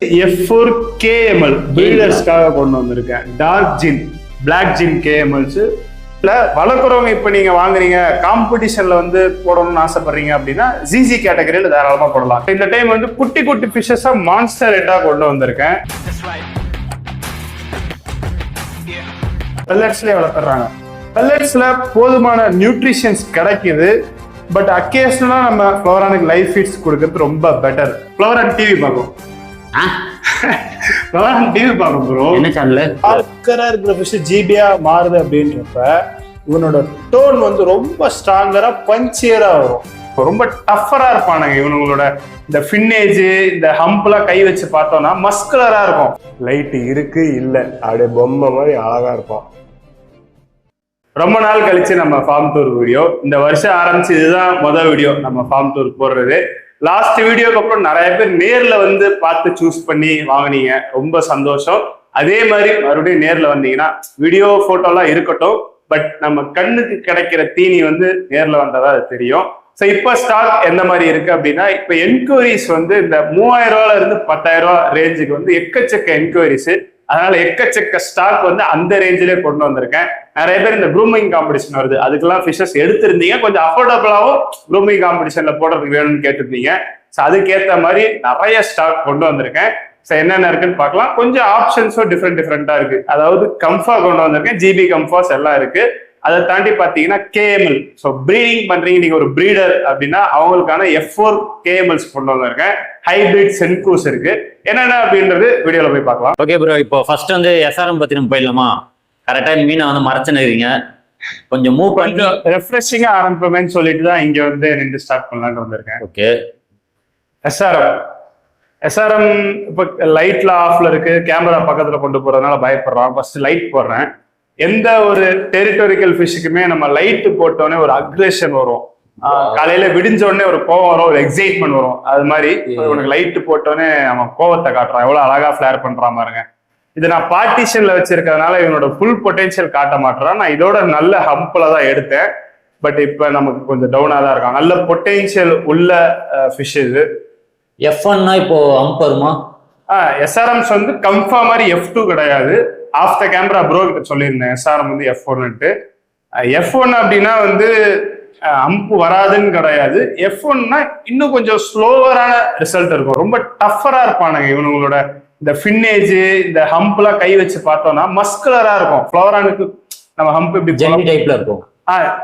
F4 KML பில்டர்ஸ்க்காக கொண்டு வந்திருக்கேன். Dark ஜின், black ஜின் KMLs வளர்க்குறவங்க. இப்ப நீங்க வாங்குறீங்க, காம்படிஷன்ல வந்து போடணும்னு ஆசைப்படுறீங்க அப்படின்னா ஜிசி கேட்டகரியில தாராளமா போடலாம். இந்த டைம் வந்து குட்டி குட்டி ஃபிஷஸா மான்ஸ்டர் ரெட்டா கொண்டு வந்திருக்கேன். பெல்லட்ஸ்லயே வளர்த்துறாங்க. பெல்லட்ஸ்ல போதுமான நியூட்ரிஷன்ஸ் கிடைக்குது. பட் அக்கேஷனலா நம்ம ஃப்ளோரானுக்கு லைஃப் ஃபீட்ஸ் கொடுக்கறது ரொம்ப பெட்டர். ஃப்ளோரான் டிவி பார்க்கும், டிவி பார்க்கும் ப்ரோ. என்ன சேனல் ஆர்க்கரா இருக்கிற ஃபிஷ் ஜிபியா மாறுது அப்படின்றப்ப இவனோட டோன் வந்து ரொம்ப ஸ்ட்ராங்கரா பஞ்சியரா வரும். ரொம்ப டஃபரா இருப்பானுங்க இவனுங்களோட. இந்த ஃபின்னேஜ், இந்த ஹம்ப்லாம் கை வச்சு பார்த்தோம்னா மஸ்குலரா இருக்கும். லைட் இருக்கு இல்ல அப்படியே பொம்மை மாதிரி அழகா இருப்பான். ரொம்ப நாள் கழிச்சு நம்ம ஃபார்ம் டூர் வீடியோ, இந்த வருஷம் ஆரம்பிச்சு இதுதான் முதல் வீடியோ நம்ம ஃபார்ம் டூர் போடுறது. லாஸ்ட் வீடியோக்கு அப்புறம் நிறைய பேர் நேர்ல வந்து பார்த்து சூஸ் பண்ணி வாங்கினீங்க, ரொம்ப சந்தோஷம். அதே மாதிரி மறுபடியும் நேர்ல வந்தீங்கன்னா வீடியோ போட்டோலாம் இருக்கட்டும், பட் நம்ம கண்ணுக்கு கிடைக்கிற தீனி வந்து நேர்ல வந்ததா அது தெரியும். ஸோ இப்போ ஸ்டாக் எந்த மாதிரி இருக்கு அப்படின்னா, இப்போ என்கொயரிஸ் வந்து இந்த 3000 ரூபாயில இருந்து 10,000 ரூபாய் ரேஞ்சுக்கு வந்து எக்கச்சக்க என்கொயரிஸ். அதனால எக்கச்சக்க ஸ்டாக் வந்து அந்த ரேஞ்சிலே கொண்டு வந்திருக்கேன். நிறைய பேர் இந்த க்ரூமிங் காம்படிஷன் வருது, அதுக்கெல்லாம் ஃபிஷஸ் எடுத்திருந்தீங்க, கொஞ்சம் அஃபோர்டபுளாகவும் க்ரூமிங் காம்படிஷன்ல போடுறதுக்கு வேணும்னு கேட்டிருந்தீங்க. ஸோ அதுக்கேற்ற மாதிரி நிறைய ஸ்டாக் கொண்டு வந்திருக்கேன். ஸோ என்னென்ன இருக்குன்னு பார்க்கலாம். கொஞ்சம் ஆப்ஷன்ஸும் டிஃப்ரெண்டா இருக்கு. அதாவது கம்ஃபா கொண்டு வந்திருக்கேன், ஜிபி கம்ஃபாஸ் எல்லாம் இருக்கு. அதை தாண்டி பார்த்தீங்கன்னா KML, ஸோ ப்ரீடிங் பண்றீங்க நீங்க ஒரு ப்ரீடர் அப்படின்னா அவங்களுக்கான F4 KMLs கொண்டு வந்திருக்கேன். ஹைபிரிட் சென்கூஸ் இருக்கு. என்னென்ன அப்படின்றது வீடியோல போய் பார்க்கலாம். ஓகே ப்ரோ, இப்போ ஃபர்ஸ்ட் வந்து SRM பத்தி நம்ம போயிடலாமா? கரெக்டா மீனை வந்து மறைச்சுன்னு கொஞ்சம் மூவ் பண்ணி ரெஃப்ரெஷிங்கா ஆரம்பிப்பேன்னு சொல்லிட்டு தான் இங்க வந்து நின்று ஸ்டார்ட் பண்ணலான்னு வந்திருக்கேன். ஓகே, SRM இப்போ லைட்ல ஆஃப்ல இருக்கு, கேமரா பக்கத்துல கொண்டு போறதுனால பயப்படுறான். ஃபர்ஸ்ட் லைட் போடுறேன். எந்த ஒரு டெரிட்டோரிக்கல் ஃபிஷ்ஷுக்குமே நம்ம லைட் போட்டோடனே ஒரு அக்ரெஷன் வரும், காலையில விடிஞ்ச உடனே ஒரு கோவம் வரும், ஒரு எக்ஸைட்மெண்ட் வரும். அது மாதிரி உனக்கு லைட் போட்டோடனே அவன் கோவத்தை காட்டுறான், எவ்வளவு அழகா ஃபிளேர் பண்றான் பாருங்க. இது நான் பார்ட்டிஷன்ல வச்சிருக்கிறதுனால இவனோட ஃபுல் பொட்டென்ஷியல் காட்ட மாட்டான். நான் இதோட நல்ல ஹம்ப்ல தான் எடுத்தேன். பட் இப்ப நமக்கு கொஞ்சம் டவுனா தான் இருக்கான். நல்ல பொட்டென்ஷியல் உள்ள ஃபிஷ் இது. F1 இப்போ ஹம்ப் வருமா? SRMs வந்து கம்ஃபா மாதிரி F2 கிடையாது. ஆஃப் த கேமரா ப்ரோ கிட்ட சொல்லியிருந்தேன் SRM வந்து F1ன்ட்டு. F1 அப்படின்னா வந்து அம்பு வராதுன்னு கிடையாது. F1னா இன்னும் கொஞ்சம் ஸ்லோவரான ரிசல்ட் இருக்கும். ரொம்ப டஃபரா இருப்பானுங்க இவனுங்களோட. இந்த ஃபின்னேஜ், இந்த ஹம்ப்லாம் கை வச்சு பார்த்தோம்னா மஸ்குலரா இருக்கும். ஃப்ளோரானுக்கு நம்ம ஹம்ப் இப்படி டைப்ல இருக்கும்,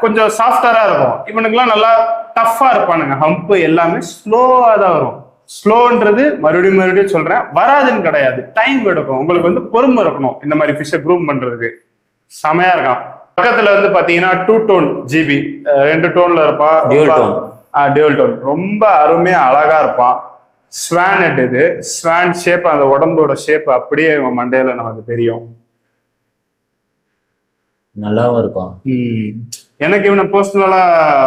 கொஞ்சம் சாஃப்டரா இருக்கும். இவனுக்குலாம் நல்லா டஃபா இருப்பானுங்க. ஹம்ப் எல்லாமே ஸ்லோவா தான் வரும். ஸ்லோன்றது மறுபடியும் சொல்றேன், வராதுன்னு கிடையாது, டைம் எடுக்கும். உங்களுக்கு வந்து பொறுமை இருக்கணும் இந்த மாதிரி ஃபிஷ்ஷை க்ரூம் பண்றதுக்கு. செமையா இருக்கான். பக்கத்துல வந்து பாத்தீங்கன்னா 2 டோன் ஜிபி, 2 டோன்ல இருப்பான். டியூவல் டோன் ரொம்ப அருமையா அழகா இருப்பான். ஸ்வான் ஹெட், இது ஸ்வான் ஷேப், அந்த உடம்போட ஷேப் அப்படியே மண்டையில நமக்கு தெரியும். நல்லாவும் இருக்கும். எனக்கு இவனை பர்சனலா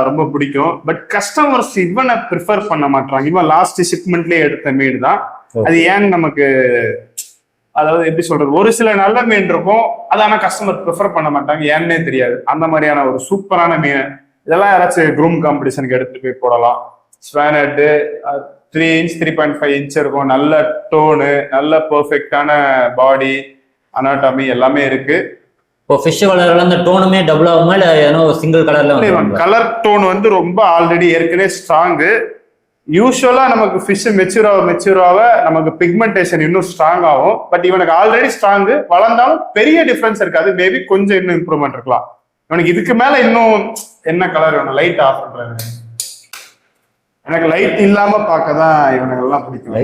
ரொம்ப பிடிக்கும். பட் கஸ்டமர்ஸ் இவனை ப்ரிஃபர் பண்ண மாட்டாங்க. இவன் லாஸ்ட் ஷிப்மெண்ட்லயே எடுத்த மீன் தான். அது ஏன்னு நமக்கு, அதாவது எப்படி சொல்றது, ஒரு சில நல்ல மீன் இருக்கும், அது ஆனா கஸ்டமர் ப்ரிஃபர் பண்ண மாட்டாங்க, ஏன்னே தெரியாது. அந்த மாதிரியான ஒரு சூப்பரான மீன் இதெல்லாம் யாராச்சும் க்ரூம் காம்படிஷனுக்கு எடுத்துட்டு போய் போடலாம். ஸ்வானட் 3 இன்ச் 3.5 இன்ச் இருக்கும். நல்ல டோனு, நல்ல பெர்ஃபெக்டான பாடி, அனாட்டமி எல்லாமே இருக்கு. இப்போ ஃபிஷ் வளர்ற அந்த டோனுமே டபுள் ஆகுமா இல்ல ஏதோ சிங்கிள் கலர்ல? கலர் டோன் வந்து ரொம்ப ஆல்ரெடி ஏற்கனவே ஸ்ட்ராங்கு. யூஸ்வலா நமக்கு ஃபிஷ் மெச்சூராக நமக்கு பிக்மெண்டேஷன் இன்னும் ஸ்ட்ராங் ஆகும். பட் இவனுக்கு ஆல்ரெடி ஸ்ட்ராங்கு, வளர்ந்தாலும் பெரிய டிஃபரன்ஸ் இருக்காது. மேபி கொஞ்சம் இன்னும் இம்ப்ரூவ்மெண்ட் இருக்கலாம். இவனுக்கு இதுக்கு மேல இன்னும் என்ன கலர் வேணும்? லைட் ஆஃப் பண்றாங்க. எனக்கு லைட் இல்லாம பார்க்கதான் இவனுக்கு எல்லாம் பிடிக்கும்.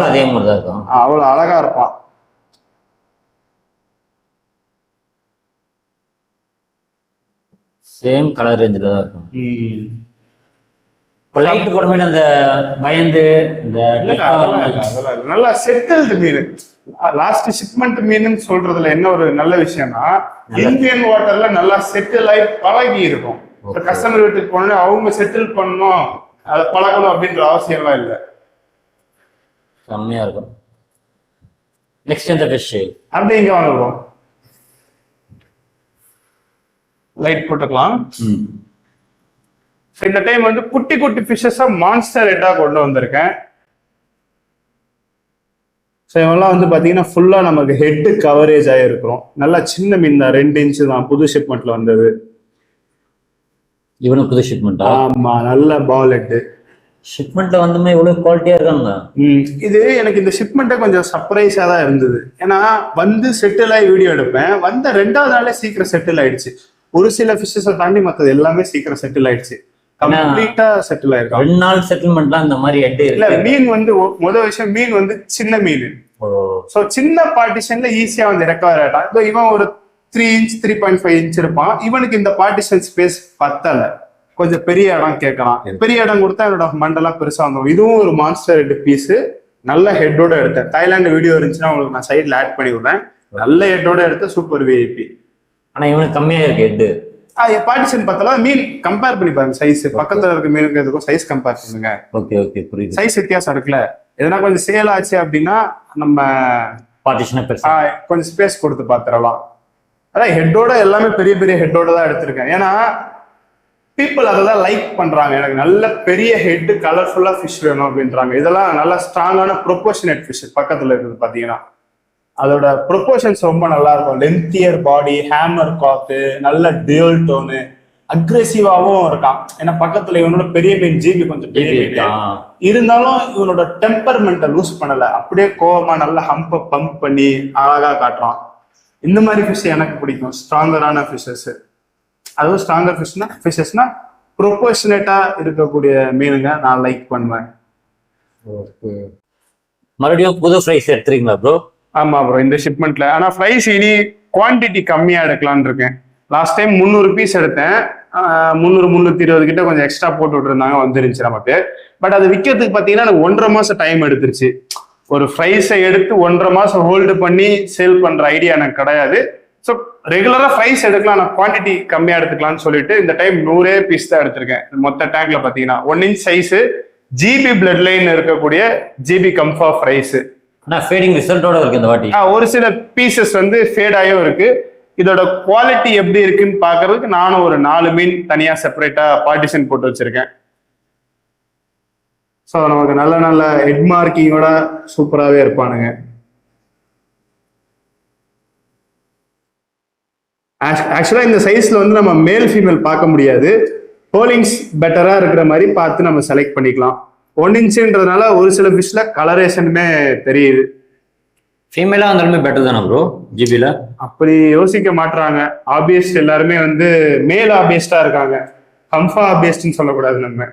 அதே மாதிரி தான் இருக்கும். அவ்வளவு அழகா இருப்பான். சேம் கலர் ரேஞ்சில் தான் இருக்கும். லைட் போடும்போது அந்த பயந்து இந்த நல்லா செட்டில்டு மீன். லாஸ்ட் ஷிப்மெண்ட் மீன் சொல்றதுல என்ன ஒரு நல்ல விஷயம்னா, இந்தியன் வாட்டர்ல நல்லா செட்டில் ஆகி பழகி இருக்கும். கஸ்டமர் வீட்டுக்கு போனோட அவங்க செட்டில் பண்ணணும், அதை பழகணும் அப்படின்ற அவசியம் எல்லாம் இல்லை. செம்மையா இருக்கும். நெக்ஸ்ட் இந்த ஃபிஷ் அப்படி இங்க வாங்குவோம். லைட் போட்டுக்கலாம். இந்த டைம் வந்து குட்டி குட்டி ஃபிஷஸா மான்ஸ்டர் ரெட்டா கொண்டு வந்திருக்கேன். ஸோ இவெல்லாம் வந்து பார்த்தீங்கன்னா ஃபுல்லாக நமக்கு ஹெட்டு கவரேஜ் ஆகிருக்கிறோம். நல்லா சின்ன மீன் தான், 2 இன்ச்சு தான், புது ஷிப்மெண்ட்ல வந்தது. இவனும் புது ஷிப்மெண்ட். ஆமா, நல்ல பால் ஹெட்டு. ஷிப்மெண்ட்ல வந்துமே இவ்வளவு குவாலிட்டியா இருக்காங்க. இது எனக்கு இந்த ஷிப்மெண்ட்டே கொஞ்சம் சர்ப்ரைஸா தான் இருந்தது. ஏன்னா வந்து செட்டில் ஆகி வீடியோ எடுப்பேன், வந்த 2வது நாளே சீக்கிரம் செட்டில் ஆயிடுச்சு. ஒரு சில ஃபிஷஸை தாண்டி மற்றது எல்லாமே சீக்கிரம் செட்டில் ஆயிடுச்சு. கம்ப்ளீட்டா செட்டில் ஆயிருக்கும். 2 நாள் செட்டில்மெண்ட்லாம் இந்த மாதிரி ஹெட் இல்ல. மீன் வந்து முதல் விஷயம், மீன் வந்து சின்ன மீன். சோ சின்ன பார்ட்டிஷன்ல ஈஸியா வந்து ரெக்கவர் ஆயிட்டான். இவன் ஒரு 3 இன்ச் 3.5 இன்ச் இருப்பான். இவனுக்கு இந்த பார்ட்டிஷன் ஸ்பேஸ் பத்தல, கொஞ்சம் பெரிய இடம் கேட்கலாம். பெரிய இடம் கொடுத்தா என்னோட மண்டெல்லாம் பெருசா வந்துடும். இதுவும் ஒரு மான்ஸ்டர் ஹெட் பீஸ், நல்ல ஹெட்டோட எடுத்தேன். தாய்லாந்து வீடியோ இருந்துச்சுன்னா உங்களுக்கு நான் சைட்ல ஆட் பண்ணி விடுறேன். நல்ல ஹெட்டோட எடுத்த சூப்பர் விஐபி. ஆனா இவனுக்கு கம்மியா இருக்கு ஹெட். பார்ட்டிஷன் பார்த்தா மீன் கம்பேர் பண்ணி பாருங்க, சைஸ் பக்கத்துல இருக்க மீனுக்கு சைஸ் கம்பேர் பண்ணுங்க. ஓகே ஓகே, புரியுது. சைஸ் வித்தியாசம் இருக்குல்ல. எதனா கொஞ்சம் சேல் ஆச்சு அப்படின்னா நம்ம பார்ட்டிஷன் கொஞ்சம் ஸ்பேஸ் கொடுத்து பாத்துறலாம். அதான் ஹெட்டோட எல்லாமே பெரிய பெரிய ஹெட்டோட தான் எடுத்திருக்கேன். ஏன்னா பீப்புள் அதை தான் லைக் பண்றாங்க. எனக்கு நல்ல பெரிய ஹெட் கலர்ஃபுல்லா ஃபிஷ் வேணும் அப்படின்றாங்க. இதெல்லாம் நல்ல ஸ்ட்ராங்கான ப்ரொபோர்ஷனேட் ஃபிஷ் பக்கத்துல இருக்குது பாத்தீங்கன்னா. அதோட ப்ரொபோர்ஷன்ஸ் ரொம்ப நல்லா இருக்கும். லென்த்தியர் பாடி, ஹேமர் காத்து, நல்ல டியூல் டோனு, அக்ரெசிவாவும் இருக்கான். ஏன்னா பக்கத்துல இவனோட பெரிய மீன் ஜிபி கொஞ்சம் பெரிய இருந்தாலும் இவனோட டெம்பர்மெண்ட்டை லூஸ் பண்ணல. அப்படியே கோவமா நல்லா ஹம்ப பம்ப் பண்ணி அழகா காட்டுறான். இந்த மாதிரி ஃபிஷ் எனக்கு பிடிக்கும், ஸ்ட்ராங்கரான ஃபிஷஸ். அதுவும் ஸ்ட்ராங்கர் ஃபிஷஸ்னா ப்ரொபோர்ஷனேட்டா இருக்கக்கூடிய மீனுங்க நான் லைக் பண்ணுவேன். மறுபடியும் புது ஃப்ரைஸ் எடுத்துறீங்களா ப்ரோ? ஆமா ப்ரோ, இந்த ஷிப்மெண்ட்ல. ஆனா ஃப்ரைஸ் இனி குவான்டிட்டி கம்மியா எடுக்கலான்னு இருக்கேன். லாஸ்ட் டைம் 300 பீஸ் எடுத்தேன். 300-320 கிட்ட கொஞ்சம் எக்ஸ்ட்ரா போட்டு விட்டுருந்தாங்க, வந்துருந்துச்சு நமக்கு. பட் அது விற்கிறதுக்கு பார்த்தீங்கன்னா எனக்கு 1.5 மாசம் டைம் எடுத்துருச்சு. ஒரு ஃப்ரைஸை எடுத்து 1.5 மாசம் ஹோல்டு பண்ணி சேல் பண்ற ஐடியா எனக்கு கிடையாது. ஸோ ரெகுலரா ஃப்ரைஸ் எடுக்கலாம், நான் குவான்டிட்டி கம்மியா எடுத்துக்கலாம்னு சொல்லிட்டு இந்த டைம் 100 பீஸ் தான் எடுத்திருக்கேன். மொத்த டேங்க்ல பாத்தீங்கன்னா 1 inch size GB blood line இருக்கக்கூடிய ஜிபி கம்ஃபா ஃப்ரைஸ். ஃபேடிங் ரிசல்ட்டோட இருக்கு இந்த வாட்டி. ஒரு சில பீசஸ் வந்து ஃபேட் ஆகியும் இருக்கு. இதோட குவாலிட்டி எப்படி இருக்குன்னு பாக்குறதுக்கு நானும் ஒரு 4 மீன் தனியா செப்பரேட்டா பார்ட்டிஷன் போட்டு வச்சிருக்கேன். ஸோ நமக்கு நல்ல நல்ல ஹெட் மார்க்கிங்கோட சூப்பராகவே இருப்பானுங்க. ஆக்சுவலா இந்த சைஸ்ல வந்து நம்ம மேல் ஃபீமேல் பார்க்க முடியாது. ஹோலிங்ஸ் பெட்டரா இருக்கிற மாதிரி பார்த்து நம்ம செலக்ட் பண்ணிக்கலாம். 1 இன்ச்சுன்றதுனால ஒரு சில ஃபிஷ்ல கலரேஷனுமே தெரியுது. ஃபீமேலா இருந்தாலுமே பெட்டர் தானே ப்ரோ ஜிபில? அப்படி யோசிக்க மாட்டாங்க. ஆபியஸ்ட் எல்லாருமே வந்து மேல் ஆபியஸ்டா இருக்காங்க. கம்ஃபா ஆபியஸ்ட்னு சொல்லக்கூடாது, நம்ம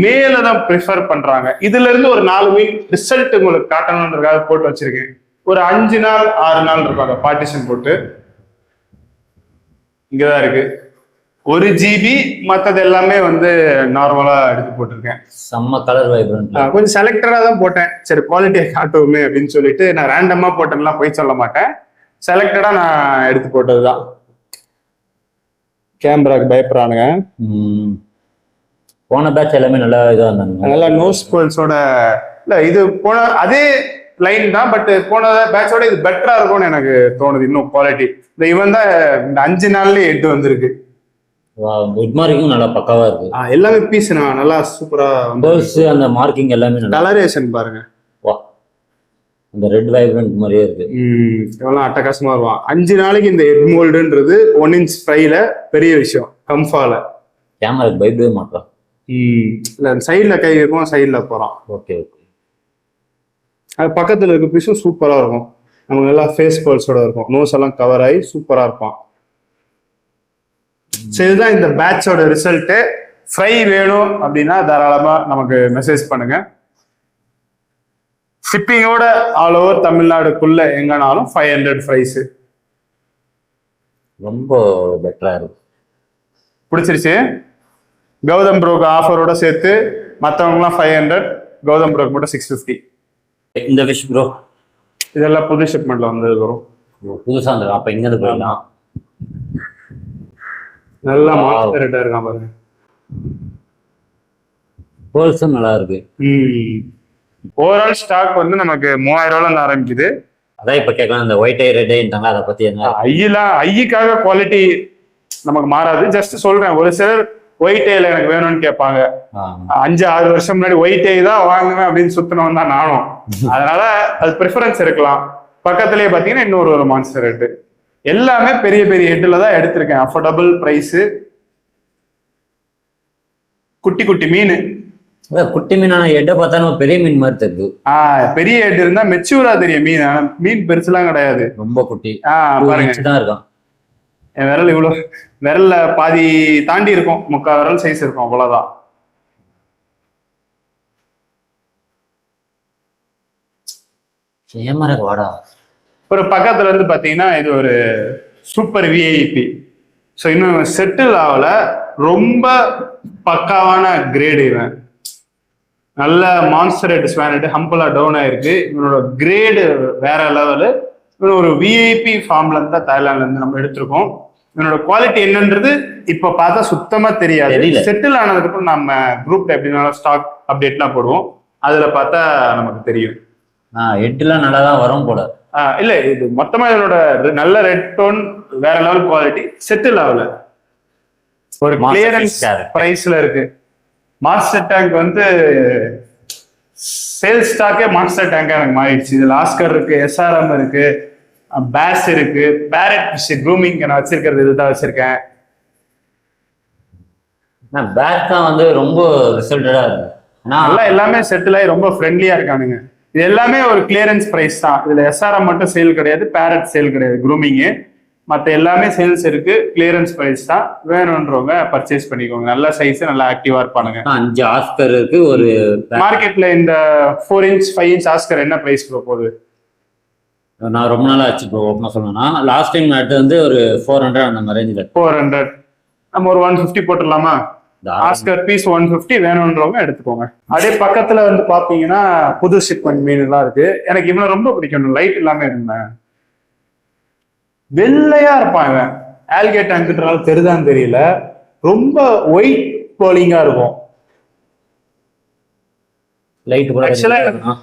மேல தான் ப்ரிஃபர் பண்றாங்க. இதுல இருந்து ஒரு 4 மீன் ரிசல்ட் உங்களுக்கு காட்டணுன்றதுக்காக போட்டு வச்சிருக்கேன். ஒரு 5 நாள் 6 நாள் இருக்கும் அந்த பார்ட்டிஷன் போட்டு. இங்கதான் இருக்கு 1 GB, மற்றது எல்லாமே வந்து நார்மலா எடுத்து போட்டிருக்கேன். செம்ம கலர் வைப்ரண்ட். கொஞ்சம் செலக்டடா தான் போட்டேன். சரி குவாலிட்டியை காட்டுவோமே அப்படின்னு சொல்லிட்டு. நான் ரேண்டமா போட்டேன்லாம் போய் சொல்ல மாட்டேன், செலக்டடா நான் எடுத்து போட்டதுதான். கேமராக்கு பயப்படுறானுங்க. போன பேட்ச் எல்லாமே நல்லா இதா இருந்தாங்க, நல்லா நோஸ் போல்ஸோட. இல்ல இது போன அதே லைன் தான், பட் போன பேட்சோட இது பெட்டரா இருக்கும்னு எனக்கு தோணுது. இன்னும் குவாலிட்டி இந்த இவன் தான் இந்த 5 நாள்லயே 8 வந்திருக்கு. குட் மார்க்கிங் நல்லா பக்காவா இருக்கு. எல்லாமே பீஸ் நல்லா சூப்பரா வந்து அந்த மார்க்கிங் எல்லாமே நல்லா. கலரேஷன் பாருங்க, வா அந்த ரெட் வைப்ரண்ட் மாதிரியே இருக்கு. எவ்வளவு அட்டகாசமா வருவான். 5 நாளைக்கு இந்த ஹெட் மோல்டுன்றது 1 இன்ச் ஃப்ரைல பெரிய விஷயம். கம்ஃபால கேமரா பயப்படவே மாட்டான். இல்ல சைட்ல கை வைக்கும், சைட்ல போறான். Okay okay. அது பக்கத்துல இருக்க பீஸும் சூப்பரா இருக்கும். நமக்கு நல்லா ஃபேஸ் பல்ஸோட இருக்கும். நோஸ் எல்லாம் கவர் ஆகி சூப்பரா இருப்பான். சரிதான் இந்த பேட்சோட ரிசல்ட். ஃப்ரை வேணும் அப்படின்னா தாராளமா நமக்கு மெசேஜ் பண்ணுங்க. ஷிப்பிங்கோட ஆல் ஓவர் தமிழ்நாடுக்குள்ள எங்கனாலும் 500 ஃப்ரைஸ். ரொம்ப பெட்டரா இருக்கு. பிடிச்சிருச்சு. கௌதம் ப்ரோக்கு ஆஃபரோட சேர்த்து மற்றவங்கலாம் 500, கௌதம் ப்ரோக்கு மட்டும் 650. இந்த ஃபிஷ் ப்ரோ இதெல்லாம் புது ஷிப்மெண்ட்ல வந்தது ப்ரோ. புதுசா இருந்தது. அப்ப இங்க இருந்து போயிடலாம். நல்லா மாஸ்டர் ரேட்டா இருக்கான் பாருங்க. ஹோல்ஸும் நல்லா இருக்கு. ஓவரால் ஸ்டாக் வந்து நமக்கு 3000 ரூபாய்ல ஆரம்பிக்குது. அதான் இப்ப கேட்கலாம், இந்த ஒயிட் ஐ ரெட் ஐட்டாங்க, அதை பத்தி என்ன? ஐயுக்காக குவாலிட்டி நமக்கு மாறாது. ஜஸ்ட் சொல்றேன், ஒரு சிலர் ஒயிட் டேல எனக்கு வேணும்னு கேட்பாங்க. 5-6 வருஷம் முன்னாடி ஒயிட் டே தான் வாங்குவேன் அப்படின்னு சுத்தினவன் தான் நானும். அதனால அது ப்ரிஃபரன்ஸ் இருக்கலாம். பக்கத்துலயே பாத்தீங்கன்னா இன்னொரு ஒரு மான்ஸ்டர் ஹெட். எல்லாமே பெரிய பெரிய ஹெட்ல தான் எடுத்திருக்கேன். Affordable price. குட்டி குட்டி மீன். குட்டி மீனான ஹெட்டை பார்த்தா நம்ம பெரிய மீன் மாதிரி தெரியுது. பெரிய ஹெட் இருந்தா மெச்சூரா தெரியும் மீன். மீன் பெருசுலாம் கிடையாது, ரொம்ப குட்டி. பாருங்க தான் இருக்கும். என் விரல் இவ்வளவு, விரல்ல பாதி தாண்டி இருக்கும், 3/4 விரல் சைஸ் இருக்கும், அவ்வளவுதான். வாடா. ஒரு பக்கத்துல இருந்து பாத்தீங்கன்னா இது ஒரு சூப்பர் விஐபி. ஸோ இன்னும் செட்டில் ஆகல, ரொம்ப பக்காவான கிரேடு. இவன் நல்ல மான்ஸ்டர் ஹெட் ஸ்வான் ஹெட் ஹம்பலா டவுன் ஆயிருக்கு. இவனோட கிரேடு வேற லெவலு. இவன் ஒரு விஐபி ஃபார்ம்ல இருந்தா தாய்லாந்துல இருந்து நம்ம எடுத்திருக்கோம். இவனோட குவாலிட்டி என்னன்றது இப்ப பார்த்தா சுத்தமா தெரியாது. செட்டில் ஆனதுக்கு அப்புறம் நம்ம குரூப்ல எப்படினாலும் ஸ்டாக் அப்டேட்லாம் போடுவோம், அதுல பார்த்தா நமக்கு தெரியும். ஹெட்லாம் நல்லா தான் வரும் போல. இல்ல இது மொத்தமா இதனோட நல்ல ரெட் டோன் வேற லெவல் குவாலிட்டி. செட்டில் ஆகல, ஒரு கிளியரன்ஸ் பிரைஸ்ல இருக்கு. மாஸ்டர் டேங்க் வந்து சேல்ஸ் ஸ்டாக்கே மாஸ்டர் டேங்கா எனக்கு மாறிடுச்சு. இதுல ஆஸ்கர் இருக்கு, எஸ்ஆர்எம் இருக்கு, பேஸ் இருக்கு, பேரட் ஃபிஷ் க்ரூமிங் நான் வச்சிருக்கிறது இதுதான் வச்சிருக்கேன். பேட் தான் வந்து ரொம்ப ரிசல்ட்டடா இருக்கு. நல்லா எல்லாமே செட்டில் ஆகி ரொம்ப ஃப்ரெண்ட்லியா இருக்கானுங்க. இது எல்லாமே ஒரு கிளியரன்ஸ் பிரைஸ் தான். இதுல எஸ்ஆர்எம் மட்டும் சேல் கிடையாது, பேரட் சேல் கிடையாது, க்ரூமிங்கு. மற்ற எல்லாமே சேல்ஸ் இருக்கு, கிளியரன்ஸ் பிரைஸ் தான். வேணும்ன்றவங்க பர்ச்சேஸ் பண்ணிக்கோங்க. நல்ல சைஸ், நல்லா ஆக்டிவா இருப்பானுங்க. 5 ஆஸ்கர் இருக்கு. ஒரு மார்க்கெட்ல இந்த 4 இன்ச் 5 இன்ச் ஆஸ்கர் என்ன பிரைஸ் போகுது? நான் ரொம்ப நாளா ஆச்சு ப்ரோ. ஓப்பனா சொல்லணும்னா லாஸ்ட் டைம் எடுத்து வந்து ஒரு 400 அந்த மாதிரி ரேஞ்சில். 400 நம்ம ஒரு 150 போட்டுடலாமா? ஆஸ்கர் பீஸ் 150 வேணும்ன்றவங்க எடுத்துக்கோங்க. அதே பக்கத்துல வந்து பாத்தீங்கன்னா புது ஷிப்மெண்ட் மீன் எல்லாம் இருக்கு. எனக்கு இவனை ரொம்ப பிடிக்கும். லைட் இல்லாம இருந்தேன், வெள்ளையா இருப்பான் இவன். ஆல்கேட் டேங்க்னால தெரியுதான்னு தெரியல, ரொம்ப ஒயிட் போலிங்கா இருக்கும்.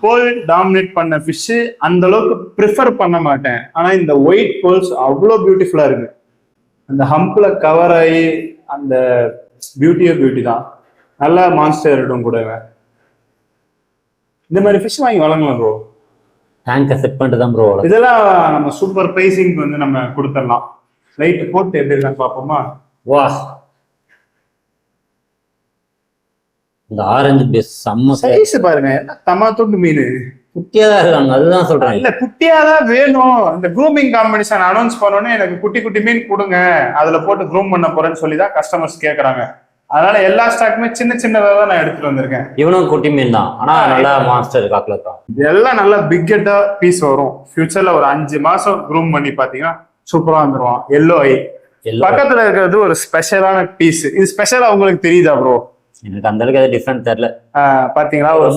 போல் டாமினேட் பண்ண ஃபிஷ் அந்த அளவுக்கு ப்ரிஃபர் பண்ண மாட்டேன். ஆனா இந்த ஒயிட் போல்ஸ் அவ்வளோ பியூட்டிஃபுல்லா இருக்கு. அந்த ஹம்ப்ல கவர் ஆகி அந்த பியூட்டி தான். நல்லா மான்ஸ்டர் இருக்கும் கூட. இந்த மாதிரி ஃபிஷ் வாங்கி வளங்கலாம் ப்ரோ. டேங்கை செட் பண்ணிட்டு தான் ப்ரோ. இதெல்லாம் நம்ம சூப்பர் பிரைசிங் வந்து நம்ம கொடுத்துடலாம். லைட் போட்டு எப்படி இருக்கான்னு பார்ப்போமா? வா, இந்த ஆரஞ்சு பேஸ் செம்ம சைஸ் பாருங்க. தமாத்துண்டு மீன் குட்டியா தான் இருக்காங்க, அதுதான் சொல்றேன். இல்ல குட்டியாதான் வேணும். இந்த க்ரூமிங் காம்படிஷன் அனௌன்ஸ் பண்ணோன்னே எனக்கு குட்டி குட்டி மீன் கொடுங்க, அதுல போட்டு க்ரூம் பண்ண போறேன்னு சொல்லிதான் கஸ்டமர்ஸ் கேக்குறாங்க. அதனால எல்லா ஸ்டாக்குமே சின்ன சின்னதா தான் நான் எடுத்துட்டு வந்திருக்கேன். இவனும் குட்டி மீன் தான், ஆனா நல்லா மாஸ்டர் காக்கல தான். இதெல்லாம் நல்லா பிக்கெட்டா பீஸ் வரும். ஃபியூச்சர்ல ஒரு 5 மாசம் க்ரூம் பண்ணி பாத்தீங்கன்னா சூப்பரா வந்துருவான். எல்லோ ஐ பக்கத்துல இருக்கிறது ஒரு ஸ்பெஷலான பீஸ். இது ஸ்பெஷலா உங்களுக்கு தெரியுதா ப்ரோ? எனக்கு அந்த அளவுக்கு அது டிஃபரன்ஸ் தெரியல. பாத்தீங்களா, ஒரு